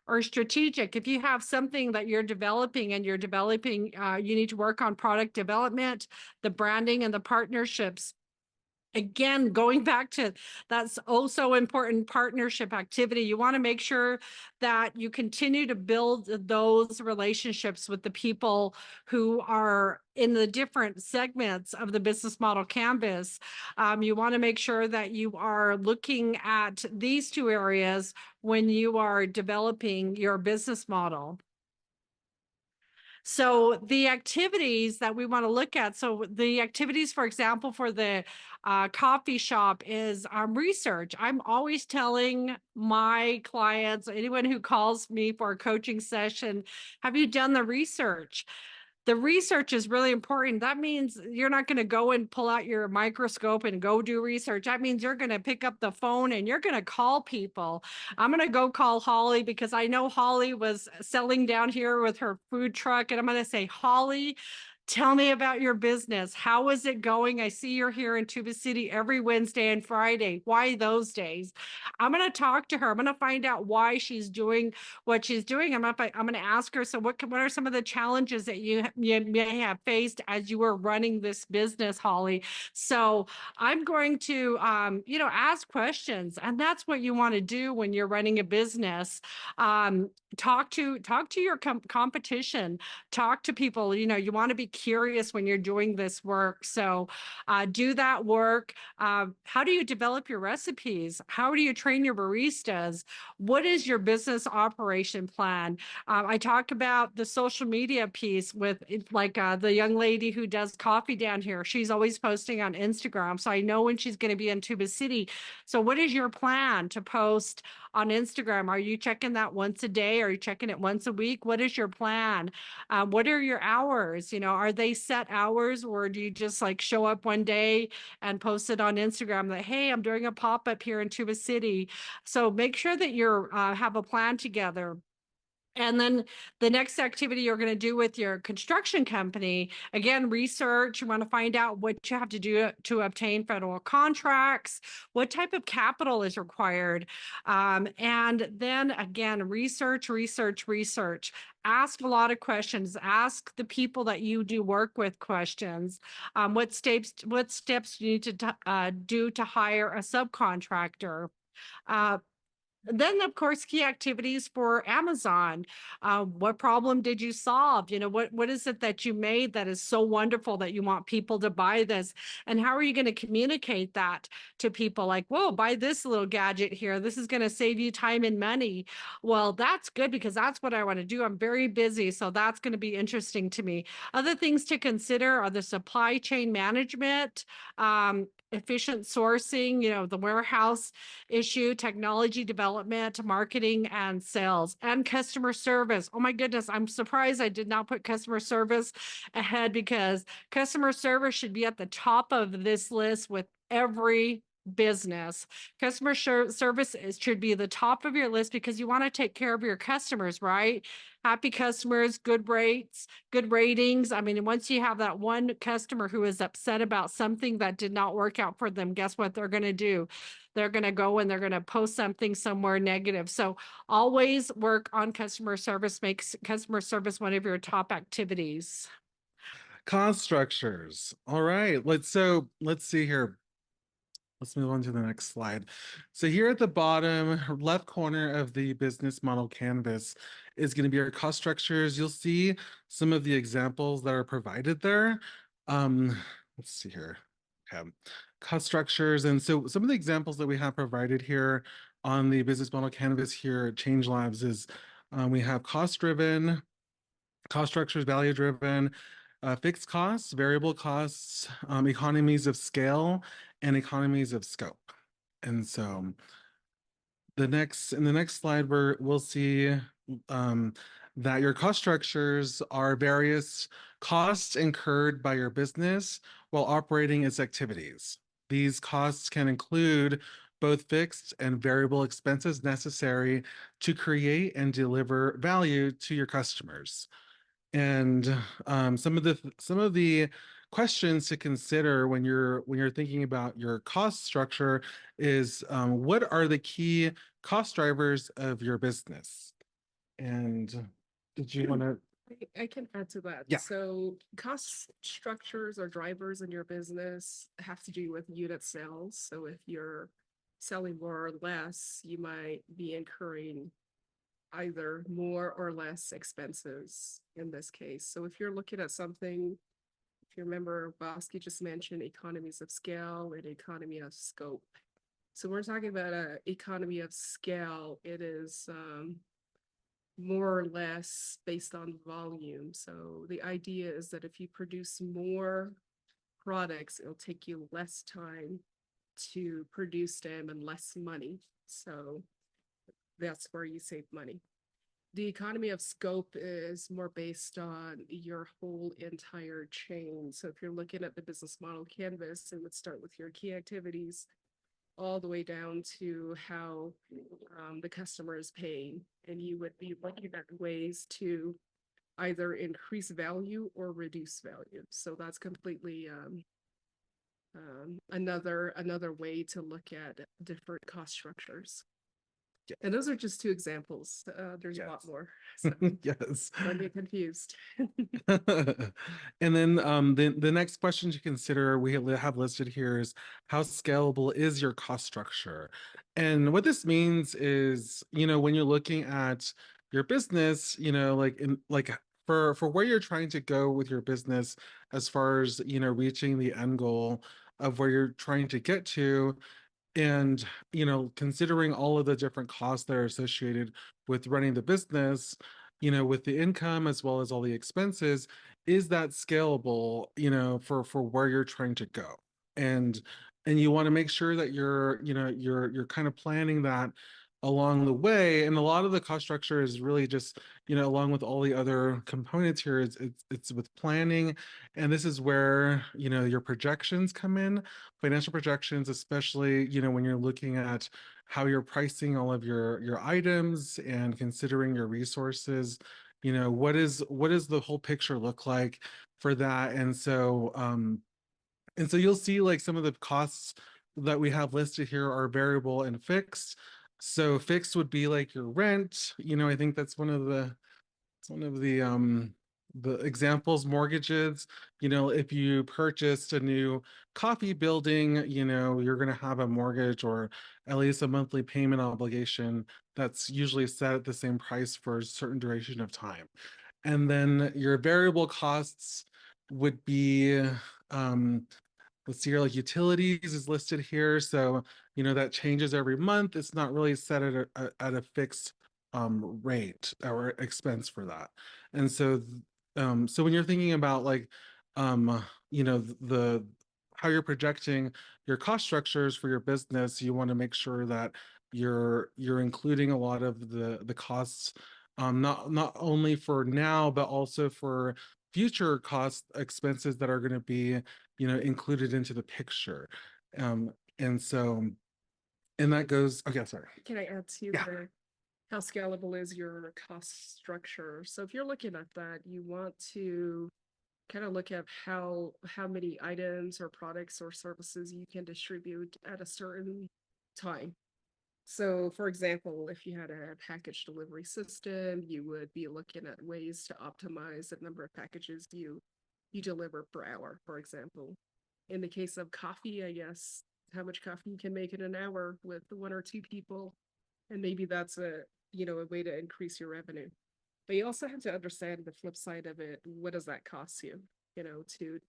Or strategic, if you have something that you're developing and you need to work on product development, the branding and the partnerships. Again, going back to that's also important partnership activity. You want to make sure that you continue to build those relationships with the people who are in the different segments of the business model canvas. You want to make sure that you are looking at these two areas when you are developing your business model. So the activities that we want to look at, so the activities, for example, for the coffee shop is research. I'm always telling my clients, anyone who calls me for a coaching session, have you done the research? The research is really important. That means you're not going to go and pull out your microscope and go do research. That means you're going to pick up the phone and you're going to call people. I'm going to go call Holly because I know Holly was selling down here with her food truck. And I'm going to say, Holly, tell me about your business. How is it going? I see you're here in Tuba City every Wednesday and Friday. Why those days? I'm going to talk to her. I'm going to find out why she's doing what she's doing. I'm going to ask her, so what are some of the challenges that you may have faced as you were running this business, Holly? So I'm going to, ask questions, and that's what you want to do when you're running a business. Talk to your competition, talk to people. You want to be curious when you're doing this work. So do that work. How do you develop your recipes? How do you train your baristas? What is your business operation plan? I talk about the social media piece with the young lady who does coffee down here. She's always posting on Instagram. So I know when she's going to be in Tuba City. So what is your plan to post on Instagram? Are you checking that once a day? Are you checking it once a week? What is your plan? What are your hours? Are they set hours, or do you just like show up one day and post it on Instagram that, hey, I'm doing a pop-up here in Tuba City? So make sure that you're have a plan together. And then the next activity you're going to do with your construction company, again, research. You want to find out what you have to do to obtain federal contracts, what type of capital is required. And then again, research. Ask a lot of questions. Ask the people that you do work with questions. What steps you need to do to hire a subcontractor? Then, of course, key activities for Amazon. What problem did you solve? What is it that you made that is so wonderful that you want people to buy this? And how are you going to communicate that to people? Like, whoa, buy this little gadget here. This is going to save you time and money. Well, that's good because that's what I want to do. I'm very busy, so that's going to be interesting to me. Other things to consider are the supply chain management, efficient sourcing, the warehouse issue, technology development, marketing, and sales, and customer service. Oh my goodness, I'm surprised I did not put customer service ahead, because customer service should be at the top of this list with every business. Customer service should be the top of your list because you want to take care of your customers, right? Happy customers, good rates, good ratings. I mean, once you have that one customer who is upset about something that did not work out for them, guess what they're going to do? They're going to go and they're going to post something somewhere negative. So always work on customer service. Makes customer service one of your top activities. Cost structures. All right. Let's see here. Let's move on to the next slide. So here at the bottom left corner of the business model canvas is going to be our cost structures. You'll see some of the examples that are provided there. Let's see here. Okay. Cost structures. And so some of the examples that we have provided here on the business model canvas here at Change Labs is we have cost-driven, cost structures, value-driven, fixed costs, variable costs, economies of scale, and economies of scope. And so in the next slide, we'll see that your cost structures are various costs incurred by your business while operating its activities. These costs can include both fixed and variable expenses necessary to create and deliver value to your customers. And some of the questions to consider when you're thinking about your cost structure is what are the key cost drivers of your business? And did you want to? I can add to that. Yeah. So cost structures or drivers in your business have to do with unit sales. So if you're selling more or less, you might be incurring either more or less expenses in this case. So if you're looking at something, if you remember, Bosky just mentioned economies of scale and economy of scope. So we're talking about a economy of scale. It is more or less based on volume. So the idea is that if you produce more products, it'll take you less time to produce them and less money. So that's where you save money. The economy of scope is more based on your whole entire chain. So if you're looking at the business model canvas, it would start with your key activities all the way down to how the customer is paying. And you would be looking at ways to either increase value or reduce value. So that's completely another way to look at different cost structures. And those are just two examples. There's a lot more. So Yes. don't get confused. And then the next question to consider we have listed here is how scalable is your cost structure? And what this means is, when you're looking at your business, like for where you're trying to go with your business as far as, reaching the end goal of where you're trying to get to, and considering all of the different costs that are associated with running the business, with the income as well as all the expenses, is that scalable, for where you're trying to go? And you want to make sure that you're kind of planning that along the way. And a lot of the cost structure is really just, along with all the other components here, it's with planning. And this is where, your projections come in, financial projections, especially, when you're looking at how you're pricing all of your items and considering your resources. What does the whole picture look like for that? And so you'll see like some of the costs that we have listed here are variable and fixed. So fixed would be like your rent. I think that's one of the examples. Mortgages, if you purchased a new coffee building, you're going to have a mortgage or at least a monthly payment obligation that's usually set at the same price for a certain duration of time. And then your variable costs would be, let's see here, like utilities is listed here. So, that changes every month. It's not really set at a fixed rate or expense for that. And so when you're thinking about like, the how you're projecting your cost structures for your business, you want to make sure that you're including a lot of the costs, not only for now, but also for future cost expenses that are going to be, included into the picture. Um, and so, and that goes, okay, sorry. Can I add to Yeah. how scalable is your cost structure? So if you're looking at that, you want to kind of look at how many items or products or services you can distribute at a certain time. So for example, if you had a package delivery system, you would be looking at ways to optimize the number of packages you deliver per hour, for example. In the case of coffee, I guess how much coffee you can make in an hour with one or two people. And maybe that's a way to increase your revenue. But you also have to understand the flip side of it. What does that cost you, to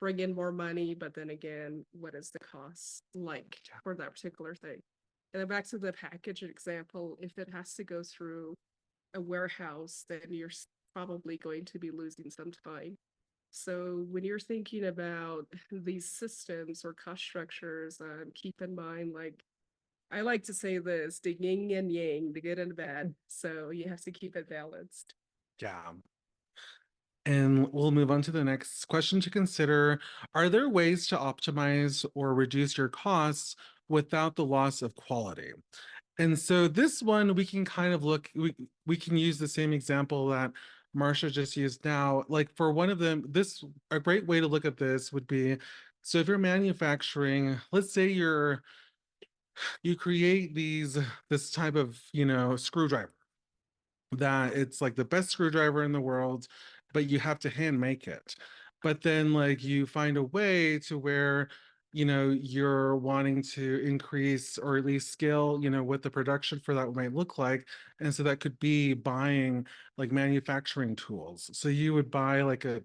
bring in more money? But then again, what is the cost like for that particular thing? And then back to the package example, if it has to go through a warehouse, then you're probably going to be losing some time. So when you're thinking about these systems or cost structures, keep in mind, like, I like to say this, the yin and yang, the good and the bad. So you have to keep it balanced. Yeah. And we'll move on to the next question to consider. Are there ways to optimize or reduce your costs without the loss of quality? And so this one, we can kind of we can use the same example that Marsha just used now. Like for one of them, a great way to look at this would be, so if you're manufacturing, let's say you create this type of, screwdriver, that it's like the best screwdriver in the world, but you have to hand make it. But then like you find a way to where, you're wanting to increase or at least scale, what the production for that might look like. And so that could be buying like manufacturing tools. So you would buy like a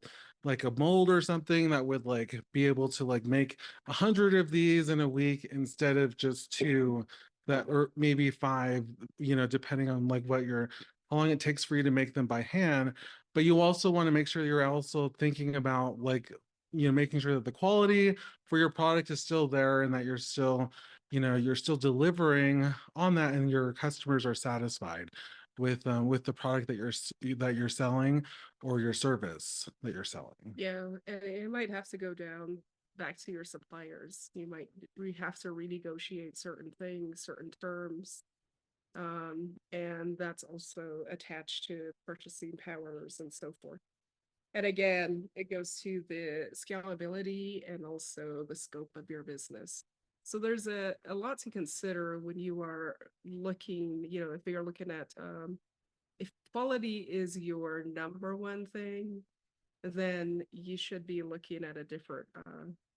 mold or something that would like be able to like make 100 of these in a week instead of just two, that or maybe five, depending on like what your how long it takes for you to make them by hand, but you also want to make sure you're also thinking about like, making sure that the quality for your product is still there and that you're still, you're still delivering on that and your customers are satisfied with the product that you're selling or your service that you're selling. Yeah, and it might have to go down back to your suppliers. You might have to renegotiate certain things, certain terms. And that's also attached to purchasing powers and so forth. And again, it goes to the scalability and also the scope of your business. So there's a lot to consider when you are looking, if you're looking at if quality is your number one thing, then you should be looking at a different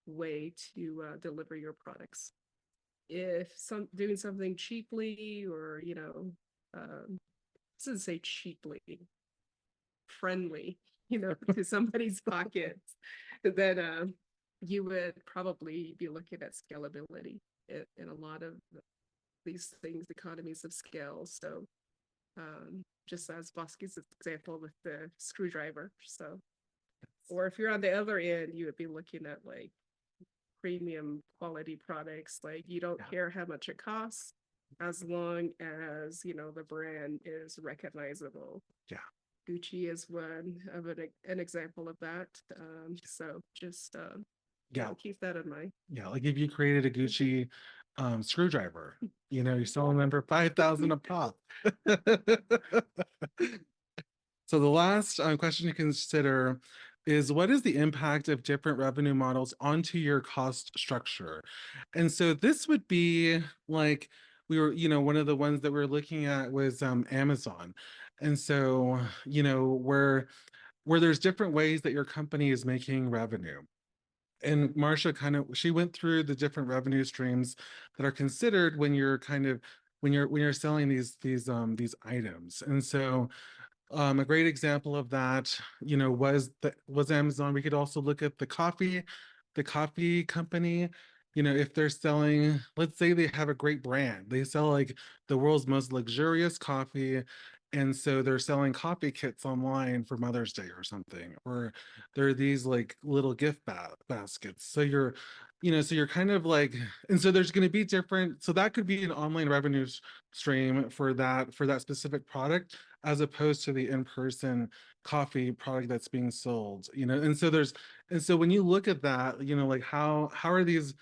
way to deliver your products. If doing something cheaply or doesn't say cheaply, friendly, to somebody's pockets, then you would probably be looking at scalability in a lot of these things, economies of scale. So just as Bosky's example with the screwdriver. So, or if you're on the other end, you would be looking at like premium quality products. Like you don't care how much it costs as long as, the brand is recognizable. Yeah. Gucci is one of an example of that. So just keep that in mind. Yeah, like if you created a Gucci screwdriver, you're selling them for 5,000 a pop. So the last question to consider is, what is the impact of different revenue models onto your cost structure? And so this would be like, one of the ones that we are looking at was Amazon. And so, where there's different ways that your company is making revenue. And Marcia she went through the different revenue streams that are considered when you're when you're selling these items. And so a great example of that, was Amazon. We could also look at the coffee company. If they're selling, let's say they have a great brand, they sell like the world's most luxurious coffee, and so they're selling coffee kits online for Mother's Day or something, or there are these like little gift baskets. So you're kind of like, and so there's going to be different. So that could be an online revenue stream for that specific product, as opposed to the in-person coffee product that's being sold. And so when you look at that, like how are these,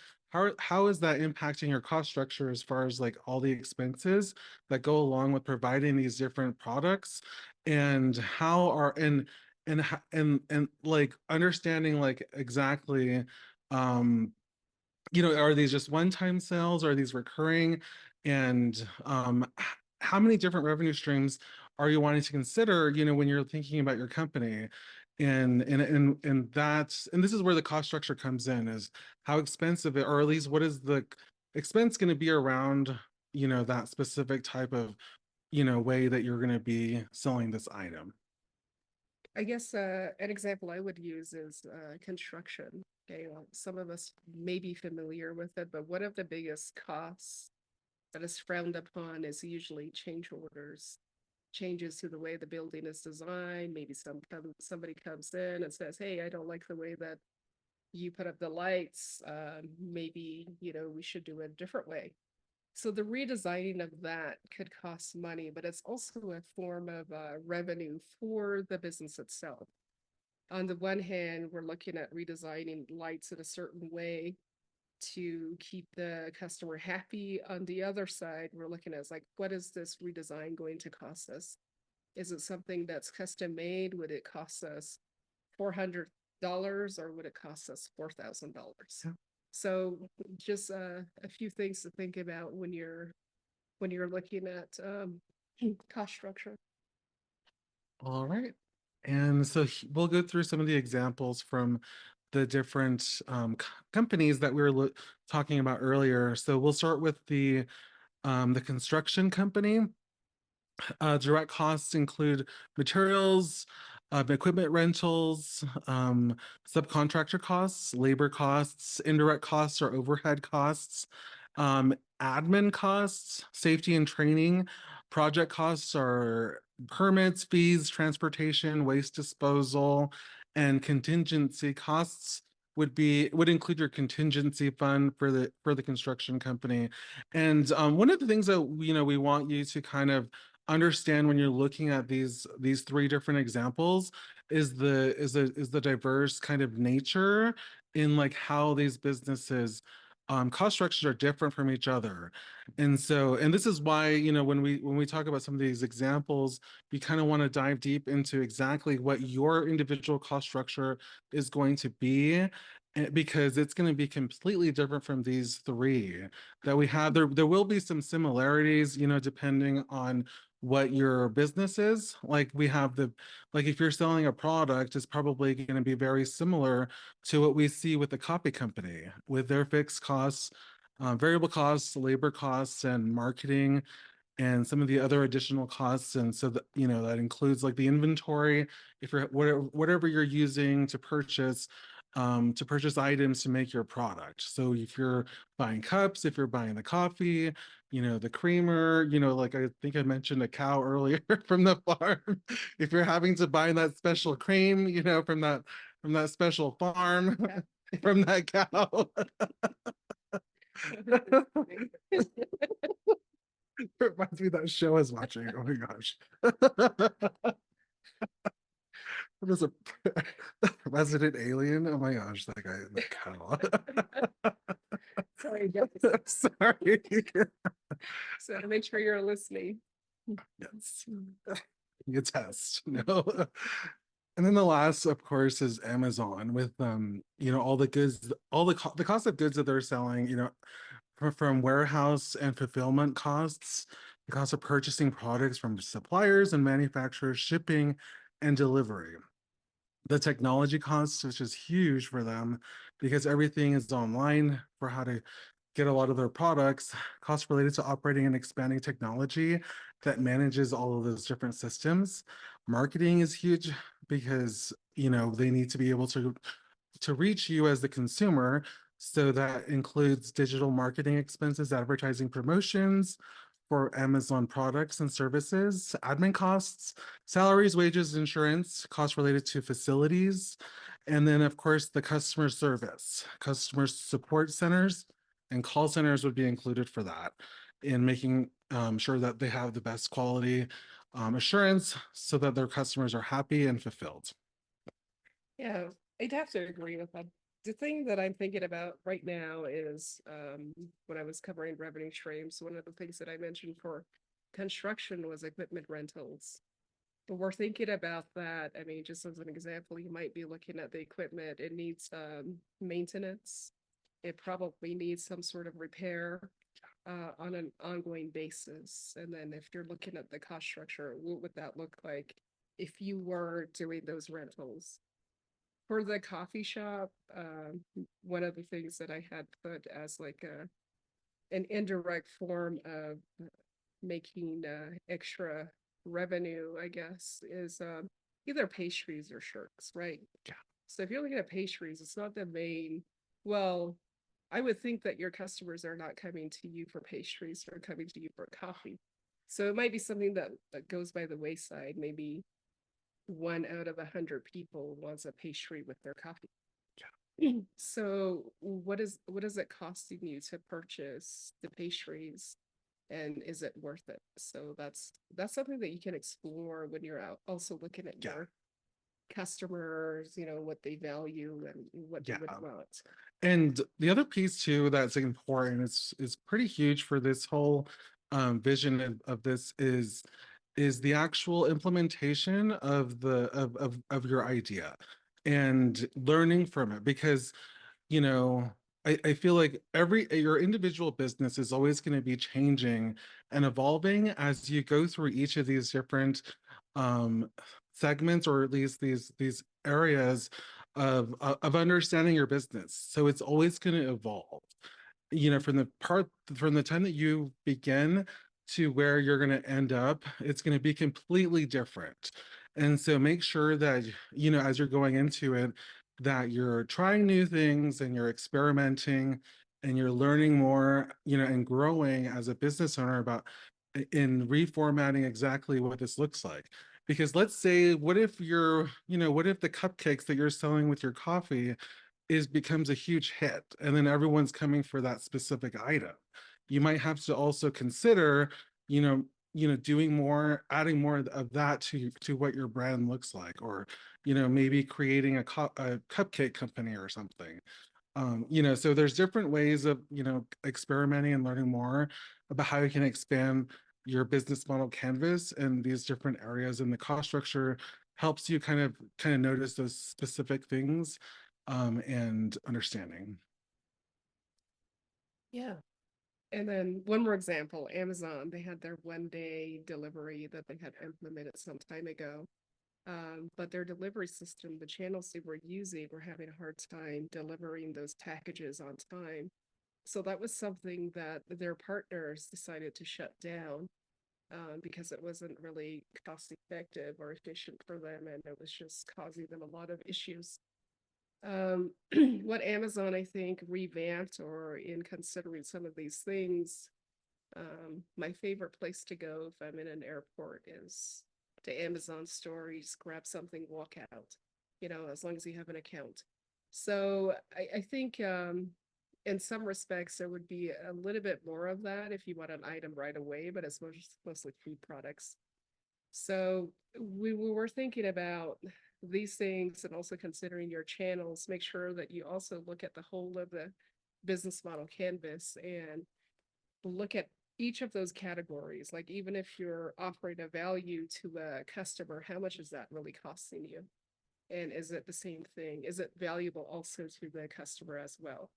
how is that impacting your cost structure as far as like all the expenses that go along with providing these different products, and how are and like understanding like exactly, are these just one-time sales? Are these recurring? And how many different revenue streams are you wanting to consider, when you're thinking about your company? And that's, and this is where the cost structure comes in, is how expensive it, or at least what is the expense going to be around, that specific type of, way that you're going to be selling this item. I guess an example I would use is construction. Okay, well, some of us may be familiar with it, but one of the biggest costs that is frowned upon is usually change orders, changes to the way the building is designed. Maybe somebody comes in and says, "Hey, I don't like the way that you put up the lights. Maybe we should do it a different way." So the redesigning of that could cost money, but it's also a form of revenue for the business itself. On the one hand, we're looking at redesigning lights in a certain way to keep the customer happy. On the other side, we're looking at like, what is this redesign going to cost us? Is it something that's custom made? Would it cost us $400 or would it cost us $4,000? Yeah. So just a few things to think about when you're looking at cost structure. All right. And so we'll go through some of the examples from the different companies that we were talking about earlier. So we'll start with the construction company. Direct costs include materials, equipment rentals, subcontractor costs, labor costs, indirect costs or overhead costs, admin costs, safety and training. Project costs are permits, fees, transportation, waste disposal, and contingency costs would include your contingency fund for the construction company. And one of the things that we want you to kind of understand when you're looking at these three different examples is the diverse kind of nature in like how these businesses cost structures are different from each other. And this is why, when we talk about some of these examples, we kind of want to dive deep into exactly what your individual cost structure is going to be, because it's going to be completely different from these three that we have. There will be some similarities, depending on what your business is. Like if you're selling a product, it's probably going to be very similar to what we see with the coffee company with their fixed costs, variable costs, labor costs, and marketing, and some of the other additional costs. And so that, that includes like the inventory, if you're whatever you're using to purchase items to make your product. So if you're buying cups, if you're buying the coffee, the creamer, like I think I mentioned a cow earlier from the farm. If you're having to buy that special cream, from that special farm, from that cow. It reminds me of that show I was watching. Oh my gosh. What is a resident alien? Oh my gosh, that guy in the cow. Sorry, guys. Sorry. So to make sure you're listening. Yes. You test. No. And then the last, of course, is Amazon with all the goods, the cost of goods that they're selling, from warehouse and fulfillment costs, the cost of purchasing products from suppliers and manufacturers, shipping and delivery. The technology costs, which is huge for them because everything is online for how to get a lot of their products, costs related to operating and expanding technology that manages all of those different systems. Marketing is huge because, they need to be able to reach you as the consumer. So that includes digital marketing expenses, advertising promotions for Amazon products and services, admin costs, salaries, wages, insurance, costs related to facilities, and then of course the customer service, customer support centers and call centers would be included for that in making sure that they have the best quality assurance so that their customers are happy and fulfilled. Yeah, I'd have to agree with that. The thing that I'm thinking about right now is when I was covering revenue streams, one of the things that I mentioned for construction was equipment rentals. But we're thinking about that. I mean, just as an example, you might be looking at the equipment. It needs maintenance. It probably needs some sort of repair on an ongoing basis. And then if you're looking at the cost structure, what would that look like if you were doing those rentals? For the coffee shop, one of the things that I had put as like an indirect form of making extra revenue, I guess, is either pastries or shirts, right? Yeah. So if you're looking at pastries, it's not the main. Well, I would think that your customers are not coming to you for pastries; they're coming to you for coffee. So it might be something that goes by the wayside. Maybe 1 out of 100 people wants a pastry with their coffee. Yeah. So what is it costing you to purchase the pastries, and is it worth it? So that's something that you can explore when you're out also looking at your customers, what they value and what they would want. And the other piece too that's important is pretty huge for this whole vision of this is the actual implementation of of your idea and learning from it, because I feel like your individual business is always going to be changing and evolving as you go through each of these different segments, or at least these areas of understanding your business. So it's always going to evolve, from the time that you begin to where you're going to end up. It's going to be completely different. And so make sure that, as you're going into it, that you're trying new things and you're experimenting and you're learning more, and growing as a business owner about in reformatting exactly what this looks like. Because let's say, what if what if the cupcakes that you're selling with your coffee becomes a huge hit, and then everyone's coming for that specific item? You might have to also consider, doing more, adding more of that to what your brand looks like, or maybe creating a cupcake company or something. So there's different ways of experimenting and learning more about how you can expand your business model canvas in these different areas, and the cost structure helps you kind of notice those specific things, and understanding. Yeah. And then one more example, Amazon, they had their 1 day delivery that they had implemented some time ago. But their delivery system, the channels they were using, were having a hard time delivering those packages on time. So that was something that their partners decided to shut down, because it wasn't really cost effective or efficient for them, and it was just causing them a lot of issues. What Amazon, I think, revamped, or in considering some of these things, my favorite place to go if I'm in an airport is to Amazon store. You just grab something, walk out, as long as you have an account. So I think, in some respects, there would be a little bit more of that if you want an item right away, but it's mostly food products. So we were thinking about these things, and also considering your channels. Make sure that you also look at the whole of the business model canvas, and look at each of those categories. Like, even if you're offering a value to a customer, how much is that really costing you? And is it the same thing? Is it valuable also to the customer as well?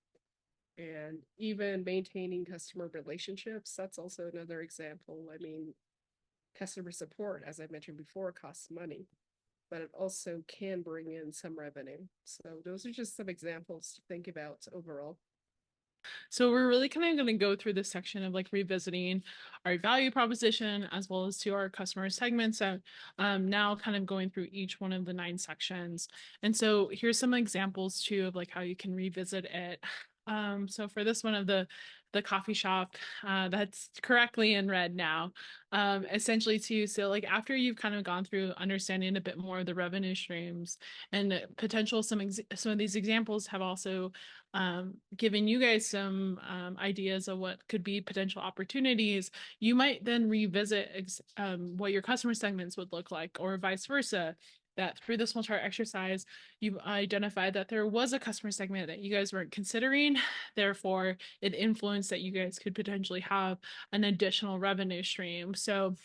And even maintaining customer relationships, that's also another example. I mean, customer support, as I mentioned before, costs money, but it also can bring in some revenue. So those are just some examples to think about overall. So we're really kind of going to go through this section of like revisiting our value proposition as well as to our customer segments. So now kind of going through each one of the 9 sections. And so here's some examples too of like how you can revisit it. So for this one of the coffee shop, that's correctly in red now. Essentially too, so like after you've kind of gone through understanding a bit more of the revenue streams and potential, some of these examples have also giving you guys some ideas of what could be potential opportunities. You might then revisit what your customer segments would look like, or vice versa. That through this whole chart exercise, you've identified that there was a customer segment that you guys weren't considering. Therefore, it influenced that you guys could potentially have an additional revenue stream. So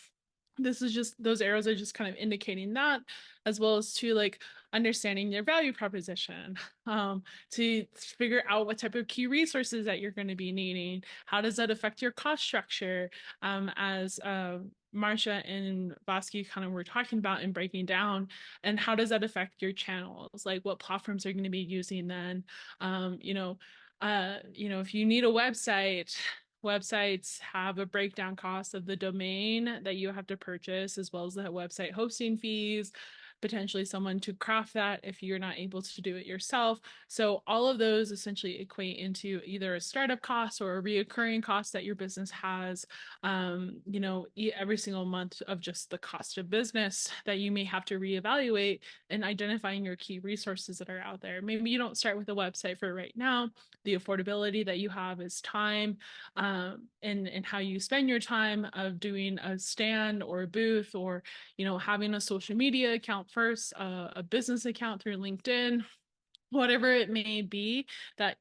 this is just, those arrows are just kind of indicating that, as well as to like understanding your value proposition, to figure out what type of key resources that you're going to be needing. How does that affect your cost structure? As Marcia and Bosky kind of were talking about and breaking down, and how does that affect your channels? Like, what platforms are going to be using then? If you need a website, websites have a breakdown cost of the domain that you have to purchase, as well as the website hosting fees, potentially someone to craft that if you're not able to do it yourself. So all of those essentially equate into either a startup cost or a reoccurring cost that your business has, every single month, of just the cost of business that you may have to reevaluate, and identifying your key resources that are out there. Maybe you don't start with a website for right now. The affordability that you have is time, and how you spend your time of doing a stand or a booth, or having a social media account first, a business account through LinkedIn, whatever it may be, that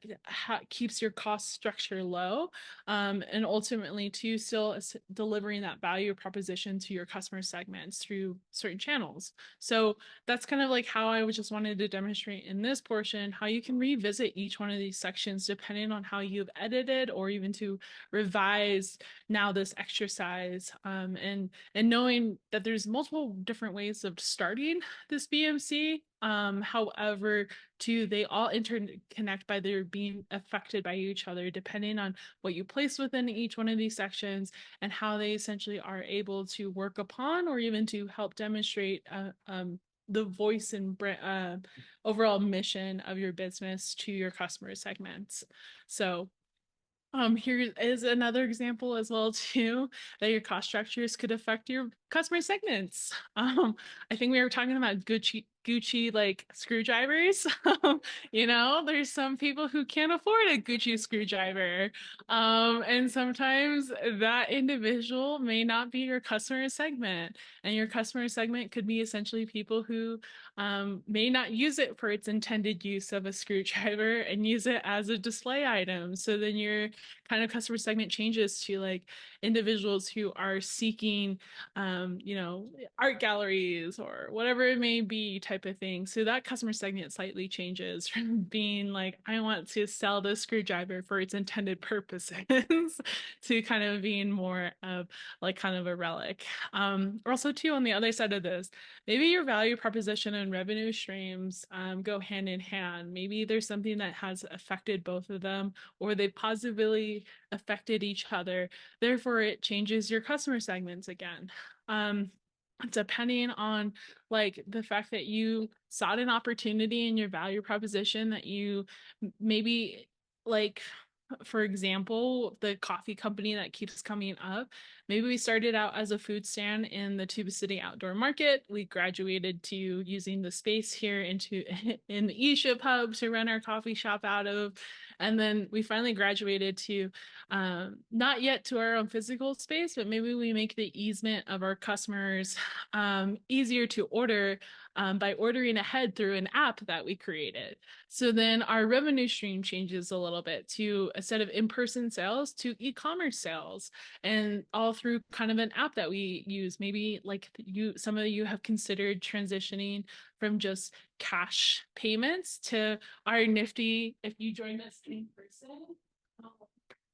keeps your cost structure low, and ultimately to still delivering that value proposition to your customer segments through certain channels. So that's kind of like how I just wanted to demonstrate in this portion, how you can revisit each one of these sections depending on how you've edited, or even to revise now this exercise, and knowing that there's multiple different ways of starting this BMC. However, they all interconnect by their being affected by each other, depending on what you place within each one of these sections, and how they essentially are able to work upon, or even to help demonstrate the voice and overall mission of your business to your customer segments. So Here is another example as well too, that your cost structures could affect your customer segments. I think we were talking about Gucci like screwdrivers. There's some people who can't afford a Gucci screwdriver. And sometimes that individual may not be your customer segment. And your customer segment could be essentially people who may not use it for its intended use of a screwdriver and use it as a display item. So then your kind of customer segment changes to like individuals who are seeking, art galleries or whatever it may be type of thing. So that customer segment slightly changes from being like, I want to sell this screwdriver for its intended purposes to kind of being more of like kind of a relic. Also too, on the other side of this, maybe your value proposition and revenue streams go hand in hand. Maybe there's something that has affected both of them, or they positively affected each other. Therefore, it changes your customer segments again. Depending on like the fact that you sought an opportunity in your value proposition that you maybe like, for example, the coffee company that keeps coming up. Maybe we started out as a food stand in the Tuba City Outdoor Market. We graduated to using the space here in the eShip Hub to run our coffee shop out of. And then we finally graduated to not yet to our own physical space, but maybe we make the easement of our customers easier to order by ordering ahead through an app that we created. So then our revenue stream changes a little bit to instead of in-person sales to e-commerce sales, and all through kind of an app that we use. Maybe like some of you have considered transitioning from just cash payments to our nifty, if you join us in person,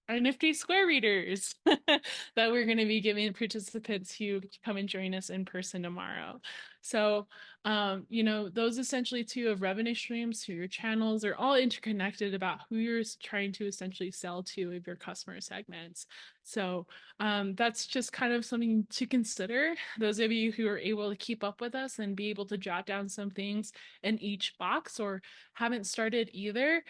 our nifty square readers that we're going to be giving participants who come and join us in person tomorrow. So, those essentially two of revenue streams to your channels are all interconnected about who you're trying to essentially sell to of your customer segments. So that's just kind of something to consider. Those of you who are able to keep up with us and be able to jot down some things in each box or haven't started either,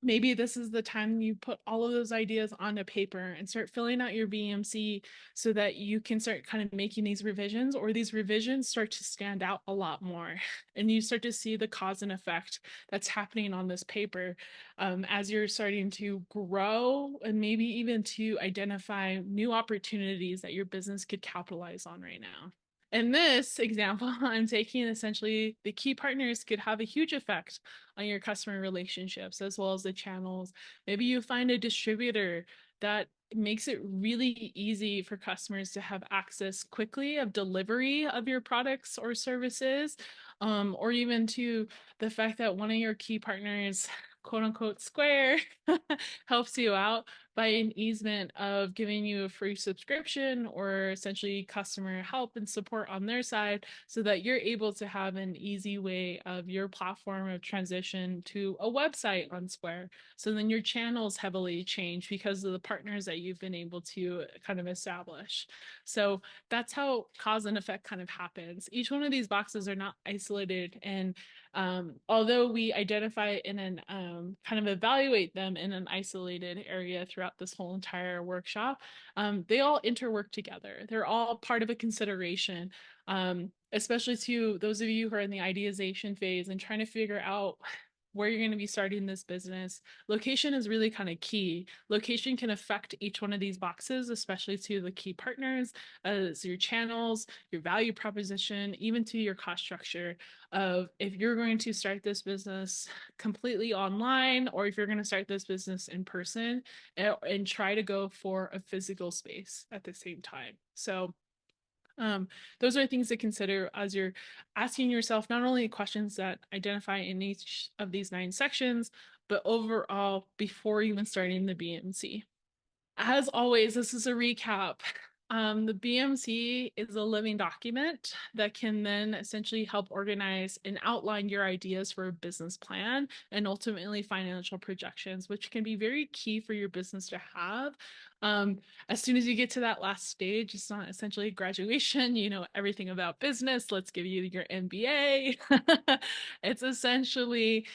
maybe this is the time you put all of those ideas onto paper and start filling out your BMC so that you can start kind of making these revisions, or these revisions start to stand out a lot more. And you start to see the cause and effect that's happening on this paper as you're starting to grow and maybe even to identify new opportunities that your business could capitalize on right now. In this example, I'm taking essentially the key partners could have a huge effect on your customer relationships as well as the channels. Maybe you find a distributor that makes it really easy for customers to have access quickly of delivery of your products or services, or even to the fact that one of your key partners, quote unquote, Square, helps you out by an easement of giving you a free subscription or essentially customer help and support on their side so that you're able to have an easy way of your platform of transition to a website on Square. So then your channels heavily change because of the partners that you've been able to kind of establish. So that's how cause and effect kind of happens. Each one of these boxes are not isolated, and although we identify in an kind of evaluate them in an isolated area throughout this whole entire workshop, they all interwork together. They're all part of a consideration, especially to those of you who are in the ideation phase and trying to figure out where you're going to be starting this business. Location is really kind of key. Location can affect each one of these boxes, especially to the key partners, as your channels, your value proposition, even to your cost structure of if you're going to start this business completely online or if you're going to start this business in person and try to go for a physical space at the same time. So those are things to consider as you're asking yourself not only questions that identify in each of these 9 sections, but overall before even starting the BMC. As always, this is a recap. The BMC is a living document that can then essentially help organize and outline your ideas for a business plan and ultimately financial projections, which can be very key for your business to have. As soon as you get to that last stage, it's not essentially graduation, you know everything about business. Let's give you your MBA. It's essentially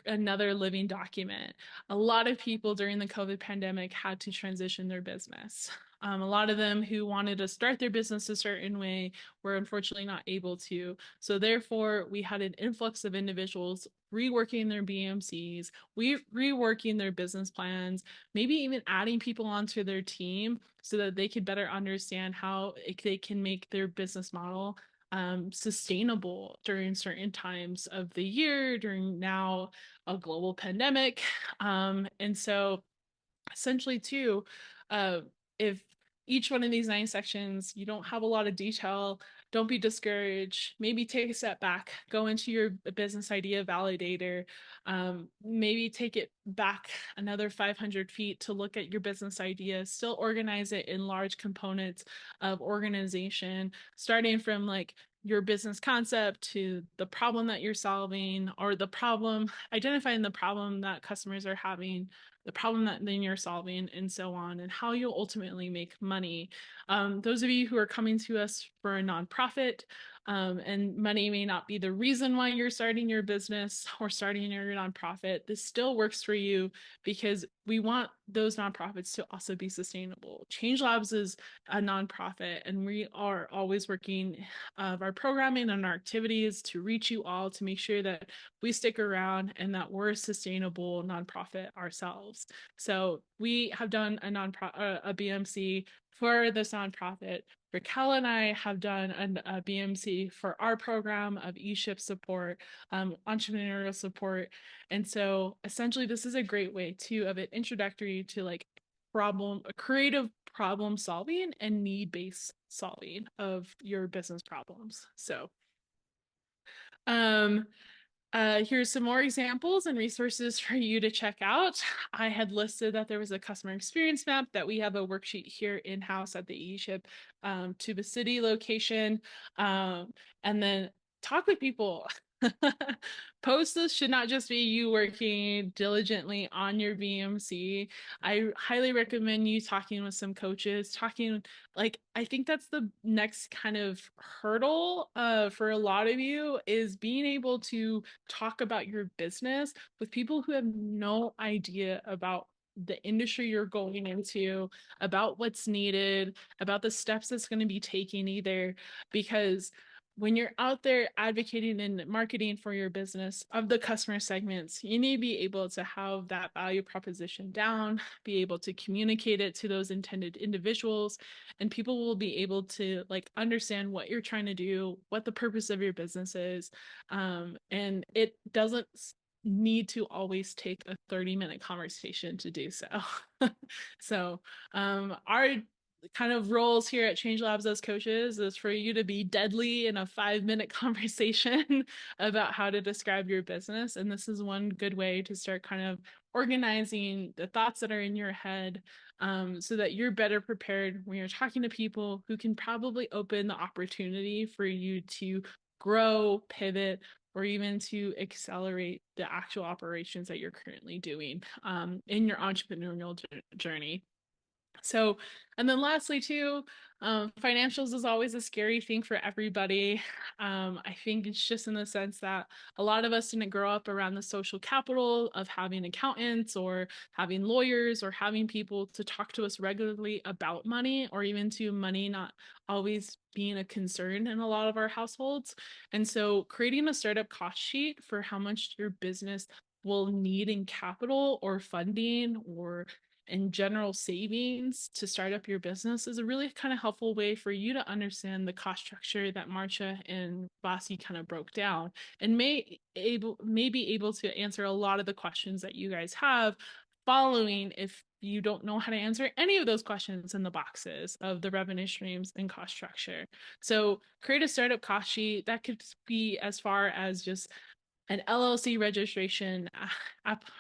another living document. A lot of people during the COVID pandemic had to transition their business. A lot of them who wanted to start their business a certain way were unfortunately not able to. So therefore, we had an influx of individuals reworking their BMCs, reworking their business plans, maybe even adding people onto their team so that they could better understand how they can make their business model sustainable during certain times of the year, during now a global pandemic. And so essentially too, if each one of these 9 sections, you don't have a lot of detail, don't be discouraged. Maybe take a step back, go into your business idea validator, maybe take it back another 500 feet to look at your business idea, still organize it in large components of organization, starting from like your business concept to the problem that you're solving, or the problem, identifying the problem that customers are having, the problem that then you're solving, and so on, and how you'll ultimately make money. Those of you who are coming to us for a nonprofit, and money may not be the reason why you're starting your business or starting your nonprofit, this still works for you because we want those nonprofits to also be sustainable. Change Labs is a nonprofit, and we are always working of our programming and our activities to reach you all, to make sure that we stick around and that we're a sustainable nonprofit ourselves. So we have done a BMC for this nonprofit. Raquel and I have done a BMC for our program of e-ship support, entrepreneurial support. And so essentially this is a great way too of an introductory to like creative problem solving and need-based solving of your business problems. So here's some more examples and resources for you to check out. I had listed that there was a customer experience map, that we have a worksheet here in-house at the eShip Tuba City location. And then talk with people. Post this should not just be you working diligently on your BMC. I highly recommend you talking with some coaches, I think that's the next kind of hurdle for a lot of you, is being able to talk about your business with people who have no idea about the industry you're going into, about what's needed, about the steps that's going to be taken either, because when you're out there advocating and marketing for your business of the customer segments, you need to be able to have that value proposition down, be able to communicate it to those intended individuals, and people will be able to like understand what you're trying to do, what the purpose of your business is. And it doesn't need to always take a 30-minute conversation to do so. So our kind of roles here at Change Labs as coaches is for you to be deadly in a 5-minute conversation about how to describe your business. And this is one good way to start kind of organizing the thoughts that are in your head, so that you're better prepared when you're talking to people who can probably open the opportunity for you to grow, pivot, or even to accelerate the actual operations that you're currently doing in your entrepreneurial journey. So, and then lastly too, financials is always a scary thing for everybody. I think it's just in the sense that a lot of us didn't grow up around the social capital of having accountants or having lawyers or having people to talk to us regularly about money, or even to money not always being a concern in a lot of our households. And so creating a startup cost sheet for how much your business will need in capital or funding or in general savings to start up your business is a really kind of helpful way for you to understand the cost structure that Marcia and Vasi kind of broke down, and may be able to answer a lot of the questions that you guys have following if you don't know how to answer any of those questions in the boxes of the revenue streams and cost structure. So create a startup cost sheet that could be as far as just an LLC registration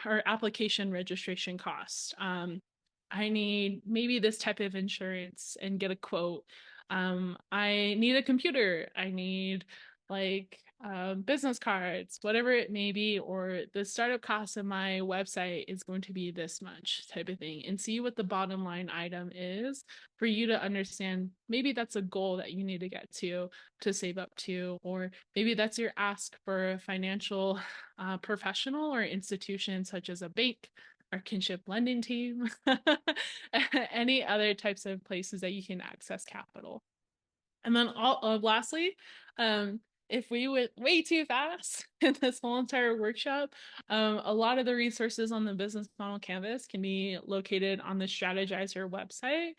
or application registration cost, I need maybe this type of insurance and get a quote. I need a computer. I need like business cards, whatever it may be, or the startup cost of my website is going to be this much type of thing, and see what the bottom line item is for you to understand. Maybe that's a goal that you need to get to save up to, or maybe that's your ask for a financial professional or institution such as a bank or kinship lending team, any other types of places that you can access capital. And then lastly, if we went way too fast in this whole entire workshop, a lot of the resources on the business model canvas can be located on the Strategizer website.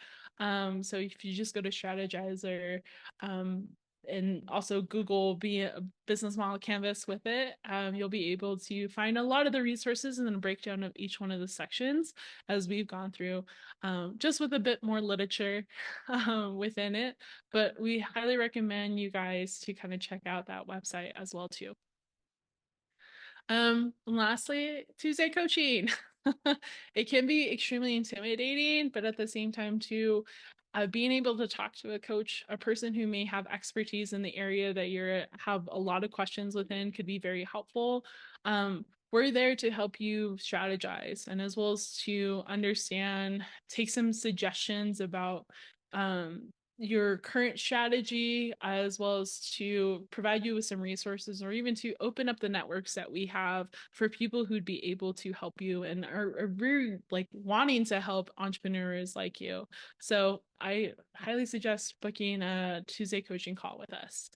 So if you just go to Strategizer, and also Google be a business model canvas with it, you'll be able to find a lot of the resources and then a breakdown of each one of the sections as we've gone through, just with a bit more literature within it. But we highly recommend you guys to kind of check out that website as well too. Lastly, Tuesday coaching. It can be extremely intimidating, but at the same time too, being able to talk to a coach, a person who may have expertise in the area that you have a lot of questions within, could be very helpful. We're there to help you strategize, and as well as to understand, take some suggestions about your current strategy, as well as to provide you with some resources, or even to open up the networks that we have for people who'd be able to help you and are really like wanting to help entrepreneurs like you. So I highly suggest booking a Tuesday coaching call with us.